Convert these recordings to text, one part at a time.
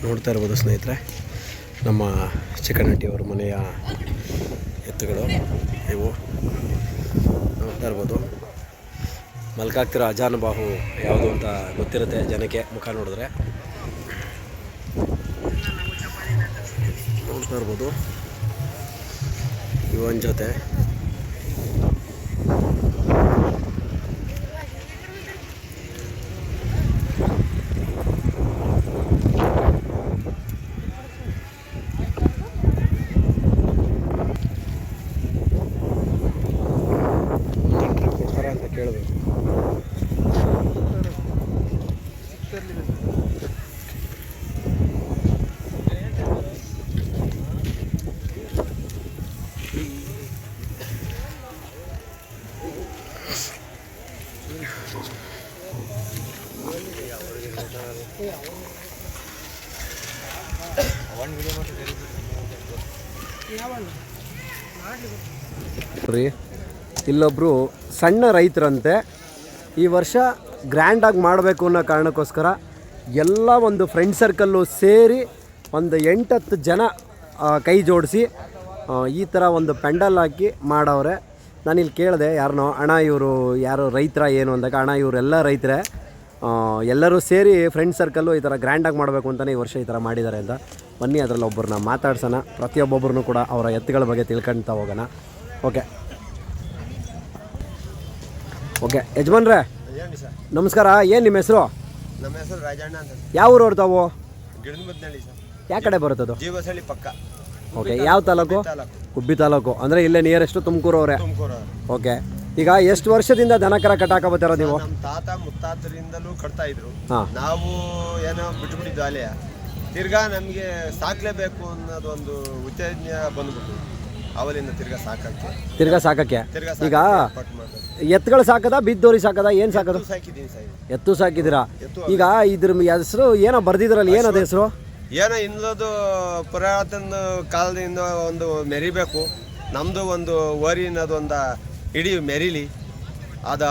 ನೋಡ್ತಾ ಇರ್ಬೋದು ಸ್ನೇಹಿತರೆ, ನಮ್ಮ ಚಿಕ್ಕನಹಟ್ಟಿಯವ್ರ ಮನೆಯ ಎತ್ತುಗಳು ಇವು. ನೋಡ್ತಾ ಇರ್ಬೋದು, ಮಲ್ಕಾಗ್ತಿರೋ ಅಜಾನುಬಾಹು ಯಾವುದು ಅಂತ ಗೊತ್ತಿರುತ್ತೆ ಜನಕ್ಕೆ ಮುಖ ನೋಡಿದ್ರೆ. ನೋಡ್ತಾ ಇರ್ಬೋದು, ಇವನ್ ಜೊತೆ ಅಂತ ಕೇಳಬೇಕು. ಇಲ್ಲೊಬ್ಬರು ಸಣ್ಣ ರೈತರಂತೆ ಈ ವರ್ಷ ಗ್ರ್ಯಾಂಡಾಗಿ ಮಾಡಬೇಕು ಅನ್ನೋ ಕಾರಣಕ್ಕೋಸ್ಕರ ಎಲ್ಲ ಒಂದು ಫ್ರೆಂಡ್ ಸರ್ಕಲ್ಲು ಸೇರಿ ಒಂದು 8-10 ಜನ ಕೈ ಜೋಡಿಸಿ ಈ ಥರ ಒಂದು ಪೆಂಡಲ್ ಹಾಕಿ ಮಾಡವ್ರೆ. ನಾನಿಲ್ಲಿ ಕೇಳಿದೆ ಯಾರನ್ನೋ, ಅಣ್ಣ ಇವರು ಯಾರು ರೈತರ ಏನು ಅಂದಾಗ, ಅಣ್ಣ ಇವರೆಲ್ಲ ರೈತರೇ, ಎಲ್ಲರೂ ಸೇರಿ ಫ್ರೆಂಡ್ ಸರ್ಕಲ್ಲು ಈ ಥರ ಗ್ರ್ಯಾಂಡಾಗಿ ಮಾಡಬೇಕು ಅಂತಲೇ ಈ ವರ್ಷ ಈ ಥರ ಮಾಡಿದ್ದಾರೆ ಅಂತ. ಬನ್ನಿ ಅದರಲ್ಲಿ ಒಬ್ಬರನ್ನ ಮಾತಾಡ್ಸೋಣ, ಪ್ರತಿಯೊಬ್ಬೊಬ್ಬರನ್ನು ಕೂಡ ಅವರ ಎತ್ತುಗಳ ಬಗ್ಗೆ ತಿಳ್ಕೊಳ್ತಾ ಹೋಗೋಣ. ಓಕೆ ಯಜಮಾನ್ರೆ ನಮಸ್ಕಾರ. ಏನು ನಿಮ್ಮ ಹೆಸರು? ನಮ್ಮ ಹೆಸರು ರಾಜಣ್ಣ ಅಂತ. ಯಾವ ಊರು ತಾವು? ಗಿಡದಮದ್ನಳ್ಳಿ ಸರ್. ಯಾವ ಕಡೆ ಬರುತ್ತದು? ಜೀವಸಳ್ಳಿ ಪಕ್ಕ. ಓಕೆ, ಯಾವ ತಾಲೂಕು? ಕುಬ್ಬಿ ತಾಲೂಕು. ಅಂದರೆ ಇಲ್ಲೇ ನಿಯರೆಸ್ಟ್ ತುಮಕೂರು ಅವರೇ. ಓಕೆ, ಈಗ ಎಷ್ಟು ವರ್ಷದಿಂದ ದನಕರ ಕಟ್ಟಾಕ ಬರ್ತಾರ ನೀವು? ನಮ್ಮ ತಾತ ಮುತ್ತಾತರಿಂದಲೂ ಕಟ್ತಾ ಇದ್ರು. ನಾವು ಏನೋ ಬಿಟ್ಬಿಟ್ಟಿದ್ದು ಅಲೆಯ. ತಿರ್ಗಾ ನಮಗೆ ಸಾಕ್ಲೇಬೇಕು ಅನ್ನೋದು ಒಂದು ಉತ್ತೇಜನ ಬಂದ್ಬಿಟ್ಟು ಅವಲಿಂದ ತಿರ್ಗಾ ಸಾಕಕ್ಕೆ. ಈಗ ಎತ್ತುಗಳು ಸಾಕದ, ಬಿದ್ದೋರಿ ಸಾಕದ, ಏನು ಸಾಕದ? ಎತ್ತು ಸಾಕಿದ್ದೀರಾ. ಈಗ ಇದ್ರ ಹೆಸರು ಏನೋ ಬರ್ದಿದ್ರಲ್ಲಿ, ಏನದ ಹೆಸರು? ಏನೋ ಇನ್ನೊಂದು ಪುರಾತನ ಕಾಲದಿಂದ ಒಂದು ಮೆರಿಬೇಕು, ನಮ್ಮದು ಒಂದು ಓರಿ ಅನ್ನೋದೊಂದು ಇಡೀ ಮೆರಿಲಿ, ಅದ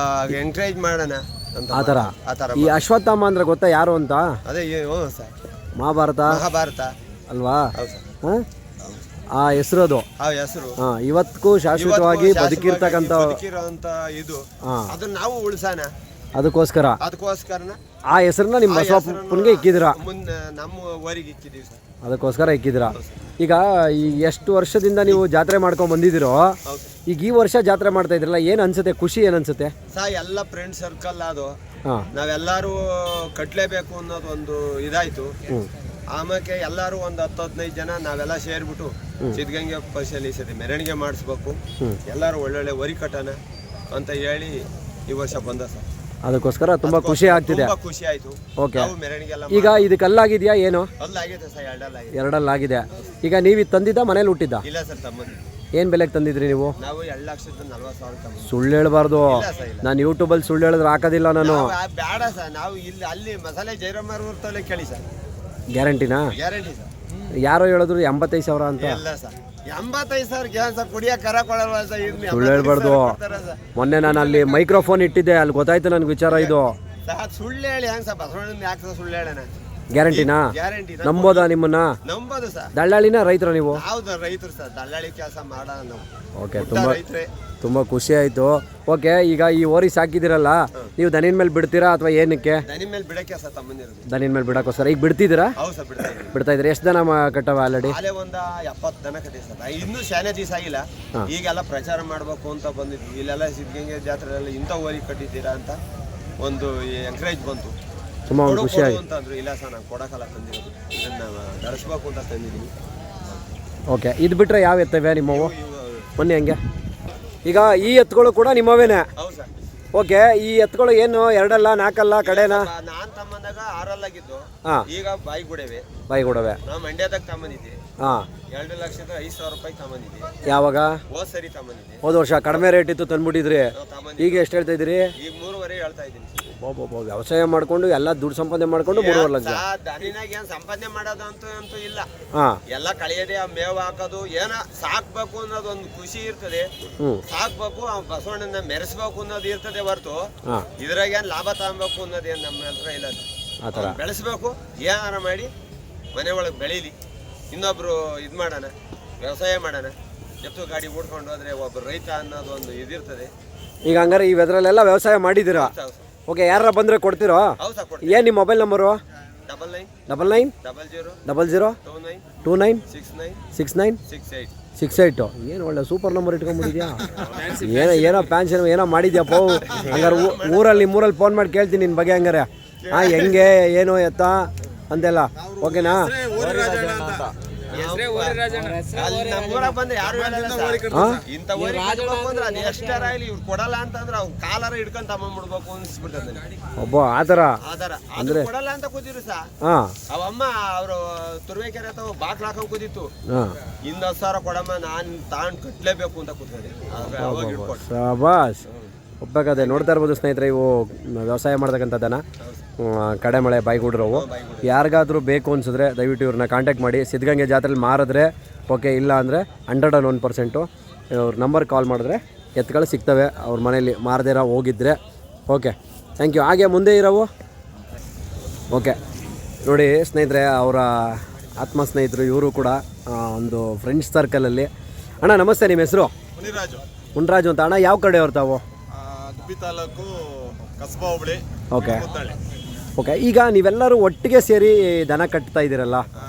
ಎಂಕರೇಜ್ ಮಾಡೋಣ ಅಂತ. ಆ ಥರ. ಈ ಅಶ್ವತ್ಥಾಮ ಅಂದ್ರೆ ಗೊತ್ತಾ ಯಾರು ಅಂತ? ಅದೇ ಸರ್, ಮಹಾಭಾರತ ಅಲ್ವಾ? ಹಾಂ, ಆ ಹೆಸರು ಅದು. ಇವತ್ತಿಗೂ ಶಾಶ್ವತವಾಗಿ ಬದುಕಿರ್ತಕ್ಕಂಥ ಇದು, ಅದನ್ನ ನಾವು ಉಳಿಸೋಣ ಅದಕ್ಕೋಸ್ಕರ ಆ ಹೆಸರನ್ನ ನಿಮ್ಮ ಬಸವಪ್ಪನಿಗೆ ಇಕ್ಕಿದಿರಾ? ನಮ್ಮ ಊರಿಗೆ ಇಕ್ಕಿದೀವಿ ಸರ್, ಅದಕ್ಕೋಸ್ಕರ ಇಕ್ಕಿದಿರಾ. ಈಗ ಈ ಎಷ್ಟು ವರ್ಷದಿಂದ ನೀವು ಜಾತ್ರೆ ಮಾಡ್ಕೊಂಡ್ ಬಂದಿದ್ದೀರೋ, ಈಗ ಈ ವರ್ಷ ಜಾತ್ರೆ ಮಾಡ್ತಾ ಇದ್ರಲ್ಲ, ಏನ್ ಅನ್ಸುತ್ತೆ? ಖುಷಿ ಏನ್ ಅನ್ಸುತ್ತೆ? ಎಲ್ಲ ಫ್ರೆಂಡ್ ಸರ್ಕಲ್ ಅದು, ನಾವೆಲ್ಲರೂ ಕಟ್ಲೇಬೇಕು ಅನ್ನೋದು ಒಂದು ಇದಾಯ್ತು. ಆಮೇಲೆ ಎಲ್ಲರೂ ಒಂದು 10-15 ಜನ ನಾವೆಲ್ಲ ಸೇರ್ಬಿಟ್ಟು ಸಿದ್ಧಗಂಗೆ ಪಶಲ್ಲಿ ಮೆರವಣಿಗೆ ಮಾಡಿಸ್ಬೇಕು, ಎಲ್ಲರೂ ಒಳ್ಳೊಳ್ಳೆ ವರಿ ಕಟ್ಟೋಣ ಅಂತ ಹೇಳಿ ಈ ವರ್ಷ ಬಂದ ಸರ್. ಅದಕ್ಕೋಸ್ಕರ ತುಂಬಾ ಖುಷಿ ಆಗ್ತಿದೆ. ಖುಷಿ ಆಯ್ತು. ಓಕೆ, ಈಗ ಇದಕ್ಕೆ ಅಲ್ಲಾಗಿದೆಯಾ? ಏನು ಎರಡಲ್ಲಾಗಿದೆ. ಈಗ ನೀವು ತಂದಿದ್ದ ಮನೇಲಿ ಹುಟ್ಟಿದ್ದ? ಇಲ್ಲ ಸರ್, ತಮ್ಮದು. ಏನ್ ಬೆಲೆಗೆ ತಂದಿದ್ರಿ ನೀವು? ನಾವು 2,40,000. ಸುಳ್ಳು ಹೇಳ್ಬಾರ್ದು. ನಾನು ಯೂಟ್ಯೂಬಲ್ಲಿ ಸುಳ್ಳು ಹೇಳಿದ್ರೆ ಹಾಕೋದಿಲ್ಲ ನಾನು. ಬೇಡ ಸರ್, ನಾವು ಇಲ್ಲಿ ಅಲ್ಲಿ ಮಸಾಲೆ ಜೈರಾಮರ್ವರ್ತಲ್ಲೇ ಕೇಳಿ ಸರ್. ಗ್ಯಾರಂಟಿನಾ? Guarantee sir. ಯಾರೋ ಹೇಳಿದ್ರು 85,000 ಅಂತ. ಇಲ್ಲ ಸರ್, 85,000 ಕುಡಿಯ ಕರ ಕೊಡಲ್ವ ಸರ್? ಸುಳ್ಳು ಹೇಳ್ಬಾರ್ದು. ಮೊನ್ನೆ ನಾನು ಅಲ್ಲಿ ಮೈಕ್ರೋಫೋನ್ ಇಟ್ಟಿದ್ದೆ, ಅಲ್ಲಿ ಗೊತ್ತಾಯ್ತು ನನ್ಗೆ ವಿಚಾರ ಇದು. ಸುಳ್ಳು ಹೇಳಿ ಹೆಂಗ್ ಸರ್? ಬಸವಣ್ಣ ಯಾಕೆ ಸುಳ್ಳು ಹೇಳೋಣ? ಗ್ಯಾರಂಟಿನಾ? ಗ್ಯಾರಂಟಿ. ನಂಬೋದಾ ನಿಮ್ಮನ್ನ? ನಂಬೋದು ಸರ್. ದಳ್ಳಾಳಿನ ರೈತರ ನೀವು? ಹೌದು, ರೈತರು ಸರ್, ದಳ್ಳಾಳಿ ಕೆಲಸ ಮಾಡೋಣ ನಾವು. ಓಕೆ, ತುಂಬಾ ಖುಷಿ ಆಯ್ತು. ಓಕೆ, ಈಗ ಈ ಓರಿ ಸಾಕಿದಿರಲ್ಲ, ನೀವು ದನಿನ ಮೇಲೆ ಬಿಡ್ತೀರಾ ಅಥವಾ ಏನಕ್ಕೆ? ದನಿನ ಮೇಲೆ ಬಿಡಕ್ಕೆ ಸರ್ ತಮ್ಮಂದಿರೋದು. ದನಿನ ಮೇಲೆ ಬಿಡಕ್ಕೋಸ್ಕರ ಈಗ ಬಿಡ್ತಿದ್ದೀರಾ? ಹೌದು ಸರ್, ಬಿಡ್ತಾ ಇದ್ರಿ. ಎಷ್ಟು ದನ ಕಟ್ಟವ ಆಲ್ರೆಡಿ? ಅಲ್ಲೇ ಒಂದು 70 ದನ ಕಟ್ಟಿ ಸರ್. ಇನ್ನೂ ಶಾನೆ ದಿವಸ ಆಗಿಲ್ಲ, ಈಗೆಲ್ಲ ಪ್ರಚಾರ ಮಾಡಬೇಕು ಅಂತ ಬಂದಿದ್ವಿ. ಇಲ್ಲೆಲ್ಲ ಸಿದ್ಧಗಂಗೆ ಜಾತ್ರೆಯಲ್ಲಿ ಇಂಥ ಓರಿ ಕಟ್ಟಿದ್ದೀರಾ ಅಂತ ಒಂದು ಎಂಕರೇಜ್ ಬಂತು. ತುಂಬಾ ಖುಷಿ ಆಯ್ತು ಅಂತಂದ್ರು. ಇಲ್ಲ ಸರ್, ನಾವು ಕೊಡಕಲ್ಲ ತಂದಿರೋದು, ಇದನ್ನ ಧರಿಸ್ಬೇಕು ಅಂತ ತಂದಿದ್ದೀವಿ. ಓಕೆ, ಇದು ಬಿಟ್ರೆ ಯಾವ ಎತ್ತವೆ ನಿಮ್ಮವು? ಬನ್ನಿ ಹಂಗೆ. ಈಗ ಈ ಎತ್ತುಗಳು ಕೂಡ ನಿಮ್ಮವೇನೆ? ಹೌದು ಸರ್. ಓಕೆ, ಈ ಎತ್ತುಗಳು ಏನು 2 4 ಕಡೆನಾ? ನಾನ್ ತಮ್ಮಂದಾಗ 6 ಆಗಿದ್ದು, ಈಗ ಬಾಯಿಗುಡವೆ. ನಾವು ಮಂಡ್ಯದಾಗ ತಗೊಂಡಿದ್ದೆ. 2,05,000 ರೂಪಾಯಿ ತಗೊಂಡಿದ್ದೆ. ಯಾವಾಗ? ಹೋದ್ ಸರಿ ತಗೊಂಡಿದ್ದೆ. ಹೋದ ವರ್ಷ ಕಡಿಮೆ ರೇಟ್ ಇತ್ತು ತಂದ್ಬಿಟ್ಟಿದ್ರಿ. ಈಗ ಎಷ್ಟು ಹೇಳ್ತಾ ಇದ್ರಿ? ಈಗ 3.5 ಹೇಳ್ತಾ ಇದ್ದೀನಿ. ವ್ಯವಸಾಯ ಮಾಡ್ಕೊಂಡು ಎಲ್ಲ ದುಡ್ಡು ಸಂಪಾದನೆ ಮಾಡ್ಕೊಂಡು 3.5 ಲಕ್ಷ. ದನಿನಾಗ ಏನ್ ಸಂಪಾದನೆ ಮಾಡೋದು ಅಂತೂ ಇಲ್ಲ. ಎಲ್ಲ ಕಳೆಯದೆ ಮೇವು ಹಾಕೋದು, ಏನ ಸಾಕ್ಬೇಕು ಅನ್ನೋದು ಒಂದು ಖುಷಿ ಇರ್ತದೆ. ಸಾಕ್ಬೇಕು, ಬಸವಣ್ಣನ ಮೆರೆಸ್ಬೇಕು ಅನ್ನೋದು ಇರ್ತದೆ ಹೊರತು ಇದ್ರಾಗ ಏನ್ ಲಾಭ ತಗೊಬೇಕು ಅನ್ನೋದೇನ್ ನಮ್ಮ ಹತ್ರ ಇಲ್ಲ. ಬೆಳೆಸ್ಬೇಕು, ಏನಾರ ಮಾಡಿ ಮನೆ ಒಳಗೆ ಬೆಳೀಲಿ, ಇನ್ನೊಬ್ರು ಇದು ಮಾಡೋಣ, ವ್ಯವಸಾಯ ಮಾಡೋಣ. ಎತ್ತು ಗಾಡಿ ಓಡ್ಕೊಂಡು ಹೋದ್ರೆ ಒಬ್ಬ ರೈತ ಅನ್ನೋದು ಒಂದು ಇದಿರ್ತದೆ. ಈಗ ಹಂಗಾರೆ ಇವೆದ್ರಲ್ಲೆಲ್ಲ ವ್ಯವಸಾಯ ಮಾಡಿದ್ದೀರಾ? ಓಕೆ, ಯಾರ ಬಂದರೆ ಕೊಡ್ತೀರೋ? ಹೌದು ಸರ್, ಕೊಡ್ತೀವಿ. ಏನು ನಿಮ್ಮ ಮೊಬೈಲ್ ನಂಬರು? 99 00 29 69 68. 68. ಏನು ಒಳ್ಳೆ ಸೂಪರ್ ನಂಬರ್ ಇಟ್ಕೊಂಡ್ಬಿಟ್ಟಿದ್ಯಾ. ಏನೋ ಪ್ಯಾನ್ಷನ್ ಏನೋ ಮಾಡಿದ್ಯಪ್ಪ. ಹಂಗಾರೆ ಊರಲ್ಲಿ ನಿಮ್ಮೂರಲ್ಲಿ ಫೋನ್ ಮಾಡಿ ಕೇಳ್ತೀನಿ ನಿನ್ನ ಬಗ್ಗೆ. ಹಂಗಾರೆ ಹೆಂಗೆ ಏನು ಎತ್ತ ಅಂತೆಲ್ಲ ಓಕೆನಾ? ಬಂದ್ರೆ ಯಾರು ಇಂಥ ಇವ್ರು ಕೊಡಲ್ಲ ಅಂತಂದ್ರೆ ಅವ್ನು ಕಾಲಾರ ಹಿಡ್ಕೊಂಡ್ ತಗೊಂಡ್ಬಿಡ್ಬೇಕು ಅನ್ಸ್ಬಿಡ್ತದೆ. ಒಬ್ಬ ಆತರ ಅಂದ್ರೆ ಕೊಡಲ್ಲ ಅಂತ ಕೂತಿದ್ರು ಸಾ ಅವಮ್ಮ ಅವರು ತುರ್ವೇಕೆರೆ ಅಥವಾ ಬಾಕ್ಲ ಹಾಕೊಂಡ್ ಕೂತಿತ್ತು. 10,000 ಕೊಡಮ್ಮ ನಾನ್ ತಾಂಡ್ ಕಟ್ಲೇಬೇಕು ಅಂತ ಕೂತ್ಕೊಂಡೆ. ಶಾಬಾಸ್, ಒಪ್ಪಬೇಕಾದೆ. ನೋಡ್ತಾ ಇರ್ಬೋದು ಸ್ನೇಹಿತರೆ, ಇವು ವ್ಯವಸಾಯ ಮಾಡ್ತಕ್ಕಂಥದ್ದನ್ನ ಕಡೆಮಳೆ ಬಾಯಿಗೂಡ್ರವು. ಯಾರಿಗಾದ್ರೂ ಬೇಕು ಅನ್ಸಿದ್ರೆ ದಯವಿಟ್ಟು ಇವ್ರನ್ನ ಕಾಂಟ್ಯಾಕ್ಟ್ ಮಾಡಿ. ಸಿದ್ಧಗಂಗೆ ಜಾತ್ರೆಯಲ್ಲಿ ಮಾರಿದ್ರೆ ಓಕೆ, ಇಲ್ಲ ಅಂದರೆ 101% ಅವ್ರ ನಂಬರ್ ಕಾಲ್ ಮಾಡಿದ್ರೆ ಎತ್ತುಗಳು ಸಿಗ್ತವೆ ಅವ್ರ ಮನೇಲಿ ಮಾರದೇರ ಹೋಗಿದ್ರೆ. Okay, thank you. ಹಾಗೆ ಮುಂದೆ ಇರೋವು ಓಕೆ ನೋಡಿ ಸ್ನೇಹಿತರೆ, ಅವರ ಆತ್ಮ ಸ್ನೇಹಿತರು ಇವರು ಕೂಡ ಒಂದು ಫ್ರೆಂಡ್ಸ್ ಸರ್ಕಲಲ್ಲಿ. ಅಣ್ಣ ನಮಸ್ತೆ, ನಿಮ್ಮ ಹೆಸರು? ಮುನ್ರಾಜು ಅಂತ. ಅಣ್ಣ ಯಾವ ಕಡೆ ಅವ್ರು ತಾವು? ತಾಲೂಕು ಕಸ್ಬಾ ಹೋಬಳಿ. ಓಕೆ ಓಕೆ, ಈಗ ನೀವೆಲ್ಲರೂ ಒಟ್ಟಿಗೆ ಸೇರಿ ದನ ಕಟ್ತಾ ಇದ್ದೀರಲ್ಲ,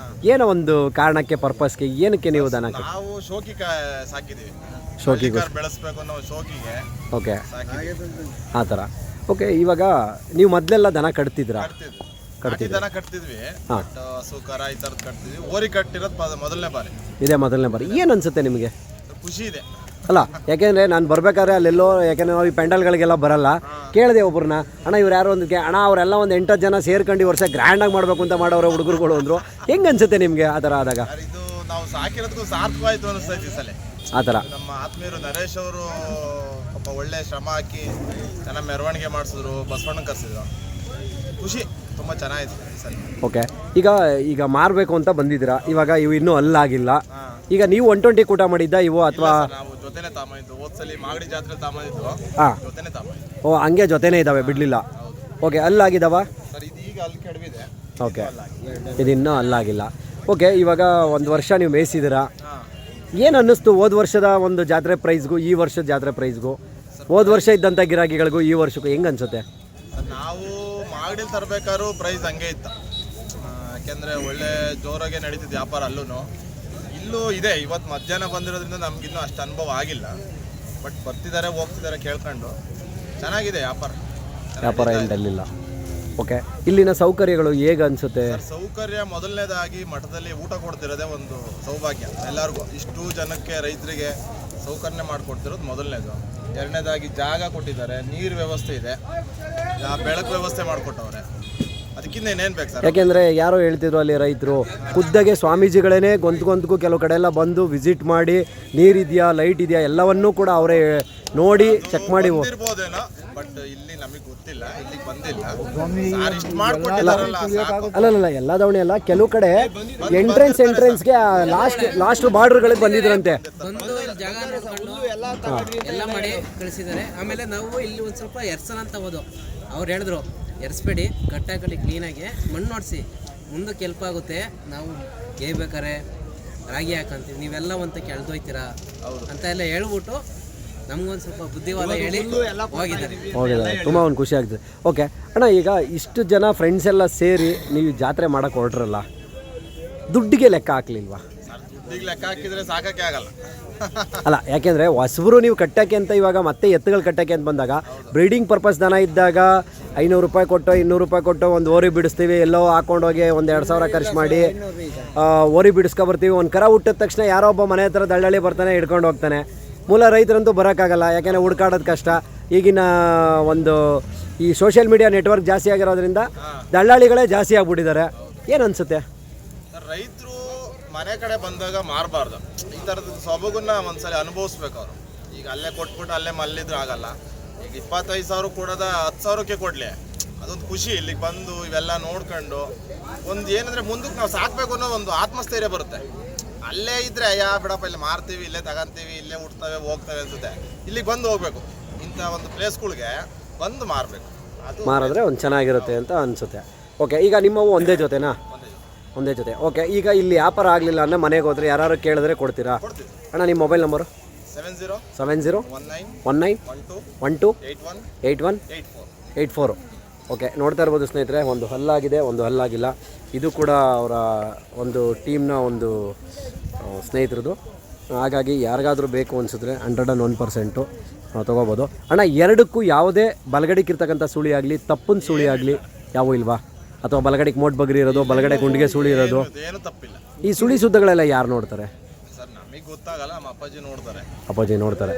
ಏನೋ ಒಂದು ಕಾರಣಕ್ಕೆ, ಪರ್ಪಸ್ಗೆ, ಏನಕ್ಕೆ ನೀವು ದನ ನಾವು ಶೋಕಿ ಸಾಕಿದ್ದೀವಿ, ಶೋಕಿಗೆ ಬೆಳೆಸ್ಬೇಕು ಅನ್ನೋ ಶೋಕಿಗೆ. ಓಕೆ, ಆ ಥರ. ಓಕೆ, ಇವಾಗ ನೀವು ಮೊದಲೆಲ್ಲ ದನ ಕಟ್ತಿದ್ರಾ? ದನ ಕಟ್ತಿದ್ವಿ, ಹಸು ಕರ ಈ ಥರದ್ದು ಕಟ್ತಿದ್ವಿ. ಓರಿ ಕಟ್ಟಿರೋದು ಮೊದಲನೇ ಬಾರಿ. ಇದೇ ಮೊದಲನೇ ಬಾರಿ. ಏನು ಅನ್ಸುತ್ತೆ ನಿಮಗೆ? ಖುಷಿ ಇದೆ ಅಲ್ಲ, ಯಾಕೆಂದರೆ ನಾನು ಬರ್ಬೇಕಾದ್ರೆ ಅಲ್ಲೆಲ್ಲೋ, ಯಾಕೆಂದರೆ ನಾವು ಈ ಪೆಂಡಲ್ಗಳಿಗೆಲ್ಲ ಬರಲ್ಲ, ಕೇಳಿದೆ ಒಬ್ಬರನ್ನ, ಅಣ್ಣ ಇವ್ರು ಯಾರೋ ಒಂದು ಅಣ್ಣ ಅವರೆಲ್ಲ ಒಂದು 8-10 ಜನ ಸೇರ್ಕೊಂಡು ಈ ವರ್ಷ ಗ್ರ್ಯಾಂಡಾಗಿ ಮಾಡಬೇಕು ಅಂತ ಮಾಡೋರು ಹುಡುಗರುಗಳು ಅಂದರು. ಹೆಂಗೆ ಅನ್ಸುತ್ತೆ ನಿಮಗೆ ಆ ಥರ ಆದಾಗ? ಇದು ನಾವು ಸಾಕಿರೋದಕ್ಕೂ ಸಾರ್ಥಕವಾಯಿತು ಅನಿಸ್ತೈತಿ ಈ ಸಲ. ಆ ಥರ ನಮ್ಮ ಆತ್ಮೀಯರು ನರೇಶ್ ಅವರು ಒಬ್ಬ ಒಳ್ಳೆ ಶ್ರಮ ಹಾಕಿ ಚೆನ್ನಾಗಿ ಮೆರವಣಿಗೆ ಮಾಡಿಸಿದ್ರು, ಬಸವಣ್ಣ ಕರೆಸಿದ್ರು. ಖುಷಿ, ತುಂಬ ಚೆನ್ನಾಗಿದೆ ಈ ಸಲ. ಓಕೆ, ಈಗ ಮಾರಬೇಕು ಅಂತ ಬಂದಿದ್ದೀರಾ. ಇವಾಗ ಇವು ಇನ್ನೂ ಅಲ್ಲಾಗಿಲ್ಲ. ಈಗ ನೀವು 120 ಕೂಟ ಮಾಡಿದ್ದ ಇವು ಅಥವಾ ನಾವು ಜೊತೆನೆ ತಾಂಬಂದಿದ್ದು? ಹೋದ್ಸಲಿ ಮಾಗಡಿ ಜಾತ್ರೆ ತಾಂಬಂದಿದ್ದು, ಜೊತೆನೆ ತಾಂಬಂದಿದ್ದು. ಓ, ಹಂಗೆ ಜೊತೆನೇ ಇದ್ದಾವೆ, ಬಿಡಲಿಲ್ಲ. ಓಕೆ, ಅಲ್ಲಾಗಿದ್ದಾವ? ಸರ್, ಇದು ಈಗ ಅಲ್ಲಿ ಕೆಡವಿದೆ. ಓಕೆ, ಇದು ಇನ್ನೂ ಅಲ್ಲಾಗಿಲ್ಲ. ಓಕೆ, ಇವಾಗ ಒಂದು ವರ್ಷ ನೀವು ಮೇಯಿಸಿದ್ದೀರಾ. ಏನು ಅನ್ನಿಸ್ತು ಹೋದ ವರ್ಷದ ಒಂದು ಜಾತ್ರೆ ಪ್ರೈಸ್ಗೂ ಈ ವರ್ಷದ ಜಾತ್ರೆ ಪ್ರೈಸ್ಗೂ, ಹೋದ ವರ್ಷ ಇದ್ದಂಥ ಗಿರಾಕಿಗಳಿಗೂ ಈ ವರ್ಷಕ್ಕೂ ಹೆಂಗೆ ಅನ್ಸುತ್ತೆ? ನಾವು ಮಾಗಡಿಲಿ ತರಬೇಕಾದ್ರೂ ಪ್ರೈಸ್ ಹಂಗೆ ಇತ್ತು, ಯಾಕೆಂದರೆ ಒಳ್ಳೆ ಜೋರಾಗೆ ನಡೀತಿದ್ದು ವ್ಯಾಪಾರ. ಇಲ್ಲೂ ಇದೆ. ಇವತ್ತು ಮಧ್ಯಾಹ್ನ ಬಂದಿರೋದ್ರಿಂದ ನಮಗಿನ್ನೂ ಅಷ್ಟು ಅನುಭವ ಆಗಿಲ್ಲ, ಬಟ್ ಬರ್ತಿದ್ದಾರೆ ಹೋಗ್ತಿದ್ದಾರೆ ಕೇಳ್ಕೊಂಡು ಚೆನ್ನಾಗಿದೆ ವ್ಯಾಪಾರ ಎಂಟಲ್ಲಿಲ್ಲ. ಓಕೆ, ಇಲ್ಲಿನ ಸೌಕರ್ಯಗಳು ಹೇಗೆ ಅನಿಸುತ್ತೆ? ಸೌಕರ್ಯ ಮೊದಲನೇದಾಗಿ ಮಠದಲ್ಲಿ ಊಟ ಕೊಡ್ತಿರೋದೇ ಒಂದು ಸೌಭಾಗ್ಯ ಎಲ್ಲರಿಗೂ. ಇಷ್ಟು ಜನಕ್ಕೆ ರೈತರಿಗೆ ಸೌಕರ್ಯ ಮಾಡಿಕೊಡ್ತಿರೋದು ಮೊದಲನೇದು. ಎರಡನೇದಾಗಿ ಜಾಗ ಕೊಟ್ಟಿದ್ದಾರೆ, ನೀರು ವ್ಯವಸ್ಥೆ ಇದೆ, ಬೆಳಕು ವ್ಯವಸ್ಥೆ ಮಾಡಿಕೊಟ್ಟವ್ರೆ. ಅದಕ್ಕಿಂತ ಏನೇನು ಬೇಕು ಸರ್? ಯಾಕೆಂದರೆ ಯಾರೋ ಹೇಳ್ತಿದ್ರು ಅಲ್ಲಿ ರೈತರು, ಖುದ್ದಾಗೆ ಸ್ವಾಮೀಜಿಗಳೇ ಗೊಂತ್ಗೂ ಕೆಲವು ಕಡೆ ಎಲ್ಲ ಬಂದು ವಿಸಿಟ್ ಮಾಡಿ ನೀರಿದೆಯಾ ಲೈಟ್ ಇದೆಯಾ ಎಲ್ಲವನ್ನೂ ಕೂಡ ಅವರೇ ನೋಡಿ ಚೆಕ್ ಮಾಡಿ ಇರ್ಬೋದೇನೋ, ಬಟ್ ಇಲ್ಲಿ ನಮಗೆ ಗೊತ್ತಿಲ್ಲ, ಇಲ್ಲಿಗೆ ಬಂದಿಲ್ಲ. ಇಷ್ಟು ಮಾಡ್ಕೊಟ್ಟಿದ್ದಾರಲ್ಲ. ಅಲ್ಲ ಎಲ್ಲ ದವಣಿ ಅಲ್ಲ, ಕೆಲವು ಕಡೆ ಎಂಟ್ರೆನ್ಸ್ಗೆ ಲಾಸ್ಟ್ ಬಾರ್ಡರ್ಗಳಿಗೆ ಬಂದಿದ್ರಂತೆ. ಜಾಗ ಎಲ್ಲ ಮಾಡಿ ಕಳಿಸಿದ್ದಾರೆ. ಆಮೇಲೆ ನಾವು ಇಲ್ಲಿ ಒಂದು ಸ್ವಲ್ಪ ಎರ್ಸನ ಅಂತ ಹೋದು, ಅವ್ರು ಹೇಳಿದ್ರು ಎರ್ಸ್ಬೇಡಿ, ಕಟ್ಟಾಕಲಿ ಕ್ಲೀನಾಗಿ ಮಣ್ಣು ನೋಡಿಸಿ, ಮುಂದಕ್ಕೆ ಹೆಲ್ಪ್ ಆಗುತ್ತೆ. ನಾವು ಬೇಕಾರೆ ರಾಗಿ ಹಾಕಂತೀವಿ, ನೀವೆಲ್ಲ ಒಂದು ಕೆಳ್ದೋಯ್ತೀರಾ ಅಂತ ಎಲ್ಲ ಹೇಳ್ಬಿಟ್ಟು ನಮಗೊಂದು ಸ್ವಲ್ಪ ಬುದ್ಧಿವಾದ ಹೇಳಿ ಹೋಗಿದ್ದಾರೆ. ತುಂಬ ಒಂದು ಖುಷಿ ಆಗ್ತದೆ. ಓಕೆ ಅಣ್ಣ, ಈಗ ಇಷ್ಟು ಜನ ಫ್ರೆಂಡ್ಸ್ ಎಲ್ಲ ಸೇರಿ ನೀವು ಜಾತ್ರೆ ಮಾಡೋಕೆ ಹೊರಟ್ರಲ್ಲ, ದುಡ್ಡಿಗೆ ಲೆಕ್ಕ ಹಾಕ್ಲಿಲ್ವಾ? ದುಡ್ಡಿಗೆ ಲೆಕ್ಕ ಹಾಕಿದ್ರೆ ಸಾಕಕ್ಕೆ ಆಗಲ್ಲ. ಅಲ್ಲ, ಯಾಕೆಂದರೆ ಹೊಸಬರು ನೀವು ಕಟ್ಟೋಕ್ಕೆ ಅಂತ ಇವಾಗ ಮತ್ತೆ ಎತ್ತುಗಳು ಕಟ್ಟೋಕ್ಕೆ ಅಂತ ಬಂದಾಗ, ಬ್ರೀಡಿಂಗ್ ಪರ್ಪಸ್ ದನ ಇದ್ದಾಗ 500 ರೂಪಾಯಿ ಕೊಟ್ಟು 200 ರೂಪಾಯಿ ಕೊಟ್ಟು ಒಂದು ಓರಿ ಬಿಡಿಸ್ತೀವಿ, ಎಲ್ಲೋ ಹಾಕೊಂಡೋಗಿ ಒಂದು 2,000 ಖರ್ಚು ಮಾಡಿ ಓರಿ ಬಿಡಿಸ್ಕೊಬರ್ತೀವಿ. ಒಂದು ಕರ ಹುಟ್ಟಿದ ತಕ್ಷಣ ಯಾರೋ ಒಬ್ಬ ಮನೆ ಹತ್ರ ದಳ್ಳಾಳಿ ಬರ್ತಾನೆ, ಹಿಡ್ಕೊಂಡು ಹೋಗ್ತಾನೆ. ಮೂಲ ರೈತರಂತೂ ಬರೋಕ್ಕಾಗಲ್ಲ, ಯಾಕೆಂದರೆ ಹುಡ್ಕಾಡೋದು ಕಷ್ಟ. ಈಗಿನ ಒಂದು ಈ ಸೋಷಿಯಲ್ ಮೀಡಿಯಾ ನೆಟ್ವರ್ಕ್ ಜಾಸ್ತಿ ಆಗಿರೋದ್ರಿಂದ ದಳ್ಳಾಳಿಗಳೇ ಜಾಸ್ತಿ ಆಗ್ಬಿಟ್ಟಿದ್ದಾರೆ. ಏನು ಅನಿಸುತ್ತೆ? ರೈತರು ಮನೆ ಕಡೆ ಬಂದಾಗ ಮಾರಬಾರ್ದು. ಈ ಥರದ ಸೊಬಗನ್ನ ಒಂದ್ಸಲ ಅನುಭವಿಸ್ಬೇಕು ಅವರು. ಈಗ ಅಲ್ಲೇ ಕೊಟ್ಬಿಟ್ಟು ಅಲ್ಲೇ ಮಲ್ಲಿದ್ರೆ ಆಗಲ್ಲ. ಈಗ 25,000 ಕೊಡೋದ 10,000ಕ್ಕೆ ಕೊಡಲಿ, ಅದೊಂದು ಖುಷಿ. ಇಲ್ಲಿಗೆ ಬಂದು ಇವೆಲ್ಲ ನೋಡ್ಕೊಂಡು ಒಂದು ಏನಂದರೆ ಮುಂದಕ್ಕೆ ನಾವು ಸಾಕಬೇಕು ಅನ್ನೋ ಒಂದು ಆತ್ಮಸ್ಥೈರ್ಯ ಬರುತ್ತೆ. ಅಲ್ಲೇ ಇದ್ದರೆ ಬಿಡಪ್ಪ ಇಲ್ಲಿ ಮಾರ್ತೀವಿ, ಇಲ್ಲೇ ತಗೊಂತೀವಿ, ಇಲ್ಲೇ ಉಡ್ತವೆ ಹೋಗ್ತವೆ ಅನ್ಸುತ್ತೆ. ಇಲ್ಲಿಗೆ ಬಂದು ಹೋಗ್ಬೇಕು, ಇಂಥ ಒಂದು ಪ್ಲೇಸ್ಗಳಿಗೆ ಬಂದು ಮಾರಬೇಕು. ಅದು ಮಾರಿದ್ರೆ ಒಂದು ಚೆನ್ನಾಗಿರುತ್ತೆ ಅಂತ ಅನಿಸುತ್ತೆ. ಓಕೆ, ಈಗ ನಿಮ್ಮವು ಒಂದೇ ಜೊತೆನಾ? ಒಂದೇ ಜೊತೆ. ಓಕೆ, ಈಗ ಇಲ್ಲಿ ವ್ಯಾಪಾರ ಆಗಲಿಲ್ಲ ಅಂದರೆ ಮನೆಗೆ ಹೋದರೆ ಯಾರು ಕೇಳಿದ್ರೆ ಕೊಡ್ತೀರಾ? ಕೊಡ್ತೀವಿ. ಅಣ್ಣ ನಿಮ್ಮ ಮೊಬೈಲ್ ನಂಬರು? 70 70 19 12 81 81 84. ಓಕೆ, ನೋಡ್ತಾ ಇರ್ಬೋದು ಸ್ನೇಹಿತರೆ, ಒಂದು ಹಲ್ಲಾಗಿದೆ, ಒಂದು ಹಲ್ಲಾಗಿಲ್ಲ. ಇದು ಕೂಡ ಅವರ ಒಂದು ಟೀಮ್ನ ಒಂದು ಸ್ನೇಹಿತರದು. ಹಾಗಾಗಿ ಯಾರಿಗಾದರೂ ಬೇಕು ಅನಿಸಿದ್ರೆ 101% ತೊಗೋಬೋದು. ಅಣ್ಣ, ಎರಡಕ್ಕೂ ಯಾವುದೇ ಬಲಗಡೆಗಿರ್ತಕ್ಕಂಥ ಸುಳಿ ಆಗಲಿ, ತಪ್ಪನ ಸುಳಿ ಆಗಲಿ ಯಾವ ಇಲ್ವಾ? ಅಥವಾ ಬಲಗಡೆಗೆ ಮೋಟ್ ಬಗ್ರಿ ಇರೋದು, ಬಲಗಡೆ ಗುಂಡಿಗೆ ಸುಳಿ ಇರೋದು, ಏನು ತಪ್ಪಿಲ್ಲ ಈ ಸುಳಿ ಸುದ್ದಗಳೆಲ್ಲ ಯಾರು ನೋಡ್ತಾರೆ? ಸರ್, ನಮಗೆ ಗೊತ್ತಾಗಲ್ಲ, ನಮ್ಮ ಅಪ್ಪಾಜಿ ನೋಡ್ತಾರೆ. ಅಪ್ಪಾಜಿ ನೋಡ್ತಾರೆ.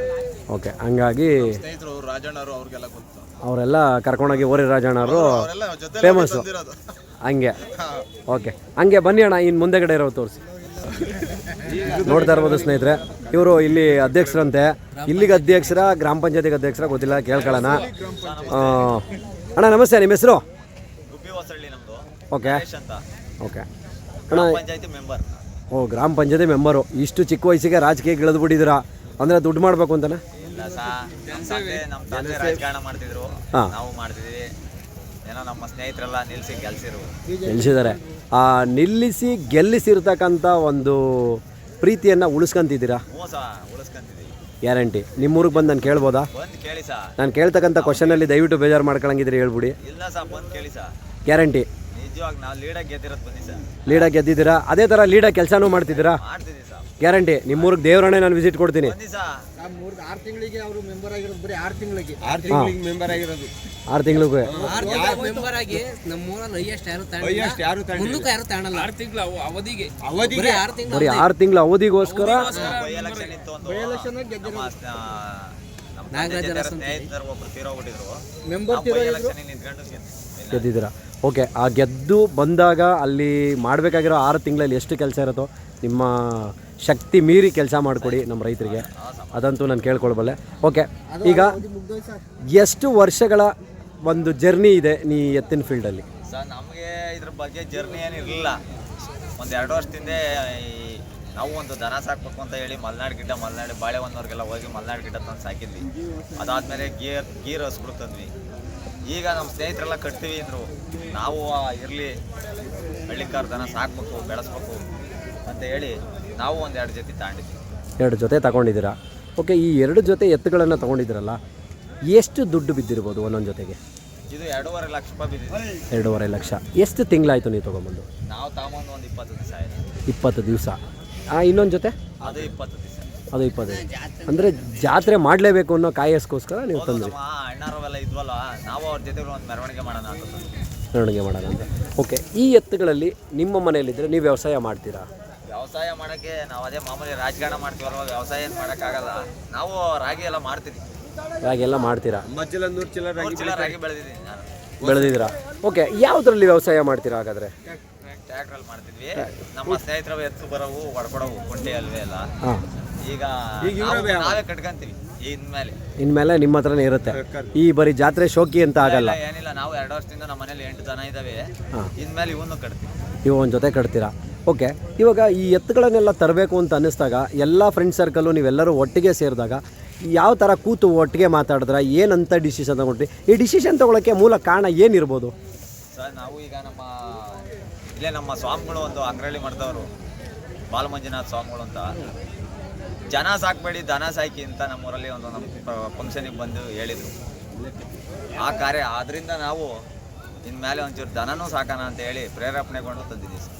ಓಕೆ, ಹಂಗಾಗಿ ಸ್ನೇಹಿತರು ರಾಜಣ್ಣವರು ಅವ್ರಿಗೆಲ್ಲ ಗೊತ್ತು. ಅವರೆಲ್ಲ ಕರ್ಕೊಂಡೋಗಿ ಓರಿ ರಾಜಣ್ಣವರು ಅವರೆಲ್ಲ ಜೊತೆ ಫೇಮಸ್ಸು. ಬಂದಿರೋದು. ಹಂಗೆ. ಓಕೆ, ಹಂಗೆ ಬನ್ನಿ ಅಣ್ಣ, ಇನ್ನು ಮುಂದೆಗಡೆ ಇರೋ ತೋರಿಸಿ. ನೋಡ್ತಾ ಇರ್ಬೋದು ಸ್ನೇಹಿತರೆ, ಇವರು ಇಲ್ಲಿ ಅಧ್ಯಕ್ಷರಂತೆ. ಇಲ್ಲಿಗೆ ಅಧ್ಯಕ್ಷರ, ಗ್ರಾಮ ಪಂಚಾಯತಿಗೆ ಅಧ್ಯಕ್ಷರ ಗೊತ್ತಿಲ್ಲ, ಕೇಳ್ಕೊಳ್ಳೋಣ. ಅಣ್ಣ ನಮಸ್ತೆ, ನಿಮ್ಮ ಹೆಸರು? ಓಕೆ ಓಕೆ ಅಣ್ಣ, ಓ ಗ್ರಾಮ ಪಂಚಾಯತಿ ಮೆಂಬರು. ಇಷ್ಟು ಚಿಕ್ಕ ವಯಸ್ಸಿಗೆ ರಾಜಕೀಯಕ್ಕೆ ಇಳಿದ್ಬಿಟ್ಟಿದ್ದೀರಾ ಅಂದರೆ ದುಡ್ಡು ಮಾಡಬೇಕು ಅಂತನಾ? ನಮ್ಮ ತಂದೆ ರಾಜಕಾರಣ ಮಾಡ್ತಿದ್ರು, ನಾವು ಮಾಡ್ತಿದ್ವಿ. ಏನೋ ನಮ್ಮ ಸ್ನೇಹಿತರೆಲ್ಲ ನಿಲ್ಲಿಸಿದ್ದಾರೆ. ಆ ನಿಲ್ಲಿಸಿ ಗೆಲ್ಲಿಸಿರ್ತಕ್ಕಂಥ ಒಂದು ಪ್ರೀತಿಯನ್ನು ಉಳಿಸ್ಕೊಂತಿದ್ದೀರಾ? ಉಳಿಸ್ಕೊಂತಿದ್ವಿ. ಗ್ಯಾರಂಟಿ. ನಿಮ್ಮೂರಿಗೆ ಬಂದು ನಾನು ಕೇಳ್ಬೋದಾ? ಬಂದು ಕೇಳಿ ಸಾ. ನಾನು ಕೇಳ್ತಕ್ಕಂಥ ಕ್ವಶನಲ್ಲಿ ದಯವಿಟ್ಟು ಬೇಜಾರು ಮಾಡ್ಕೊಳಂಗಿದ್ರೆ ಹೇಳ್ಬಿಡಿ. ಇಲ್ಲ ಸಾ, ಬಂದು ಕೇಳಿ ಸಾ. ಗ್ಯಾರಂಟಿ. ನಿಜವಾಗ ನಾವು ಲೀಡಾಗಿ ಗೆದ್ದಿರೋದು ಬನ್ನಿ ಸಾ. ಲೀಡಾಗಿ ಗೆದ್ದಿದ್ದೀರಾ? ಅದೇ ಥರ ಲೀಡಾಗಿ ಕೆಲಸನೂ ಮಾಡ್ತಿದ್ದೀರಾ? ಮಾಡ್ತಿದ್ವಿ ಸಾ. ಗ್ಯಾರಂಟಿ. ನಿಮ್ಮೂರಿಗೆ ದೇವರನ್ನೇ ನಾನು ವಿಸಿಟ್ ಕೊಡ್ತೀನಿ. ಬನ್ನಿ ಸಾ. 6 ತಿಂಗಳಿಗೆ ಅವರು ಮೆಂಬರ್ ಆಗಿರೋದು, ಬರೀ 6 ತಿಂಗಳಿಗೆ ಮೆಂಬರ್ ಆಗಿರೋದು. 6 ತಿಂಗಳಿಗೂ ಮೆಂಬರ್ ಆಗಿ ನಮ್ಮೂರಲ್ಲಿ ಯಾರು ಮುಂದಕ್ಕೆ ಯಾರು ತಾಣಲ್ಲ. 6 ತಿಂಗಳ ಅವಧಿಗೆ ಬರೀ 6 ತಿಂಗಳ ಅವಧಿಗೋಸ್ಕರ ಎಲೆಕ್ಷನ್ ಇತ್ತು, ಒಂದು ನಮ್ಮ ಸ್ನೇಹಿತರು ಒಬ್ರು ತೀರೋಗ್ಬಿಟ್ಟಿದ್ರು. ಎಲೆಕ್ಷನ್ ನಿಂತ್ಕೊಂಡು ಗೆದ್ದಿದ್ದೀರಾ? ಓಕೆ, ಆ ಗೆದ್ದು ಬಂದಾಗ ಅಲ್ಲಿ ಮಾಡಬೇಕಾಗಿರೋ 6 ತಿಂಗಳಲ್ಲಿ ಎಷ್ಟು ಕೆಲಸ ಇರುತ್ತೋ ನಿಮ್ಮ ಶಕ್ತಿ ಮೀರಿ ಕೆಲಸ ಮಾಡಿಕೊಡಿ ನಮ್ಮ ರೈತರಿಗೆ, ಅದಂತೂ ನಾನು ಕೇಳ್ಕೊಳ್ಬಲ್ಲೆ. ಓಕೆ, ಈಗ ಎಷ್ಟು ವರ್ಷಗಳ ಒಂದು ಜರ್ನಿ ಇದೆ ನೀ ಎತ್ತಿನ ಫೀಲ್ಡಲ್ಲಿ? ಸರ್, ನಮಗೆ ಇದ್ರ ಬಗ್ಗೆ ಜರ್ನಿ ಏನಿರಲಿಲ್ಲ. ಒಂದು 2 ವರ್ಷದಿಂದ ನಾವು ಒಂದು ದನ ಸಾಕಬೇಕು ಅಂತ ಹೇಳಿ ಮಲೆನಾಡು ಬಾಳೆಹೊನ್ನವ್ರಿಗೆಲ್ಲ ಹೋಗಿ ಮಲೆನಾಡು ಗಿಡ ತಂದು ಸಾಕಿದ್ವಿ. ಅದಾದಮೇಲೆ ಗೀರ್ ಹಸ್ಗಳು ತಂದ್ವಿ. ಈಗ ನಮ್ಮ ಸ್ನೇಹಿತರೆಲ್ಲ ಕಟ್ತೀವಿ ಅಂದರು. ನಾವು ಇರಲಿ ಹಳ್ಳಿಕಾರ ದನ ಸಾಕಬೇಕು, ಬೆಳೆಸ್ಬೇಕು ಅಂತ ಹೇಳಿ ನಾವು ಒಂದು 2 ಜೊತೆ ತಗೊಂಡಿದ್ವಿ. 2 ಜೊತೆ ತಗೊಂಡಿದ್ದೀರಾ? ಓಕೆ, ಈ 2 ಜೊತೆ ಎತ್ತುಗಳನ್ನು ತೊಗೊಂಡಿದ್ದೀರಲ್ಲ, ಎಷ್ಟು ದುಡ್ಡು ಬಿದ್ದಿರ್ಬೋದು ಒಂದೊಂದು ಜೊತೆಗೆ? ಇದು 2.5 ಲಕ್ಷ ರೂಪಾಯಿ ಬಿದ್ದಿದೆ. 2.5 ಲಕ್ಷ. ಎಷ್ಟು ತಿಂಗಳಾಯಿತು ನೀವು ತೊಗೊಂಬಂದು? ನಾವು ತಗೊಂಬಂದು ಒಂದು 20 ದಿವಸ ಆಯಿತು. 20 ದಿವಸ. ಇನ್ನೊಂದು ಜೊತೆ? ಅದು 20 ದಿವಸ. ಅದು 20. ಅಂದರೆ ಜಾತ್ರೆ ಮಾಡಲೇಬೇಕು ಅನ್ನೋ ಕಾಯಸ್ಕೋಸ್ಕರ ನೀವು ತಂದ್ರಿ? ನಮ್ಮ ಅಣ್ಣಾರವೆಲ್ಲ ಇದ್ವಲ್ಲ, ನಾವು ಅವ್ರ ಜೊತೆ ಒಂದು ಮೆರವಣಿಗೆ ಮಾಡೋಣ ಅಂತ ಮೆರವಣಿಗೆ ಮಾಡೋಣ ಅಂತ. ಓಕೆ, ಈ ಎತ್ತುಗಳಲ್ಲಿ ನಿಮ್ಮ ಮನೆಯಲ್ಲಿದ್ದರೆ ನೀವು ವ್ಯವಸಾಯ ಮಾಡ್ತೀರಾ? ವ್ಯವಸಾಯ ಮಾಡೋಕ್ಕೆ ನಾವು ಅದೇ ಮಾಮೂಲಿ ರಾಜಕಾರಣ ಮಾಡ್ತೀವಲ್ವ, ವ್ಯವಸಾಯ ಏನು ಮಾಡೋಕ್ಕಾಗಲ್ಲ. ನಾವು ರಾಗಿ ಎಲ್ಲ ಮಾಡ್ತೀವಿ. ರಾಗಿ ಎಲ್ಲ ಮಾಡ್ತೀರಾ? 100 ಚೀಲ 100 ಚೀಲ ರಾಗಿ ಬೆಳೆದಿದ್ದೀನಿ ನಾನು. ಬೆಳೆದಿದ್ದೀರಾ? ಓಕೆ, ಯಾವುದರಲ್ಲಿ ವ್ಯವಸಾಯ ಮಾಡ್ತೀರಾ ಹಾಗಾದರೆ? ಟ್ರ್ಯಾಕ್ಟ್ರಲ್ಲಿ ಮಾಡ್ತಿದ್ವಿ. ನಮ್ಮ ಸ್ನೇಹಿತರು ಎತ್ತು ಬರೋವು ಹೊಡ್ಕೊಡವು ಕುಂಟೆ ಅಲ್ವೇ ಎಲ್ಲ. ಈಗ ನಾವೇ ಕಟ್ಕೊಂತೀವಿ ಇನ್ಮೇಲೆ ನಿಮ್ಮ ಹತ್ರನೇ ಇರುತ್ತೆ. ಈ ಬರೀ ಜಾತ್ರೆ ಶೋಕಿ ಅಂತ ಆಗಲ್ಲ. ಏನಿಲ್ಲ, ನಾವು 2 ವರ್ಷದಿಂದ ನಮ್ಮ ಮನೇಲಿ 8 ದನ ಇದ್ದಾವೆ. ಇನ್ಮೇಲೆ ಇವನು ಕಟ್ತೀವಿ. ಇವು ಒಂದು ಜೊತೆ ಕಟ್ತೀರಾ? ಓಕೆ, ಇವಾಗ ಈ ಎತ್ತುಗಳನ್ನೆಲ್ಲ ತರಬೇಕು ಅಂತ ಅನ್ನಿಸ್ದಾಗ ಎಲ್ಲ ಫ್ರೆಂಡ್ ಸರ್ಕಲ್ಲು ನೀವೆಲ್ಲರೂ ಒಟ್ಟಿಗೆ ಸೇರಿದಾಗ ಯಾವ ಥರ ಕೂತು ಒಟ್ಟಿಗೆ ಮಾತಾಡಿದ್ರೆ ಏನಂತ ಡಿಸಿಷನ್ ತಗೊಂಡ್ರಿ? ಈ ಡಿಸಿಷನ್ ತೊಗೊಳಕ್ಕೆ ಮೂಲ ಕಾರಣ ಏನಿರ್ಬೋದು ಸರ್? ನಾವು ಈಗ ಇಲ್ಲೇ ನಮ್ಮ ಸ್ವಾಮಿಗಳು ಒಂದು ಅಂಗ್ರಳ್ಳಿ ಮಾಡ್ದವರು, ಬಾಲಮಂಜುನಾಥ್ ಸ್ವಾಮಿಗಳು ಅಂತ. ಜನ ಸಾಕಬೇಡಿ ದನ ಸಾಕಿ ಅಂತ ನಮ್ಮೂರಲ್ಲಿ ಒಂದು ನಮ್ಮ ಫಂಕ್ಷನಿಗೆ ಬಂದು ಹೇಳಿದರು. ಆ ಕಾರ್ಯ ಆದ್ದರಿಂದ ನಾವು ಇನ್ಮೇಲೆ ಒಂಚೂರು ದನನೂ ಸಾಕೋಣ ಅಂತ ಹೇಳಿ ಪ್ರೇರೇಪಣೆಗೊಂಡು ತಂದಿದ್ದೀವಿ ಸರ್.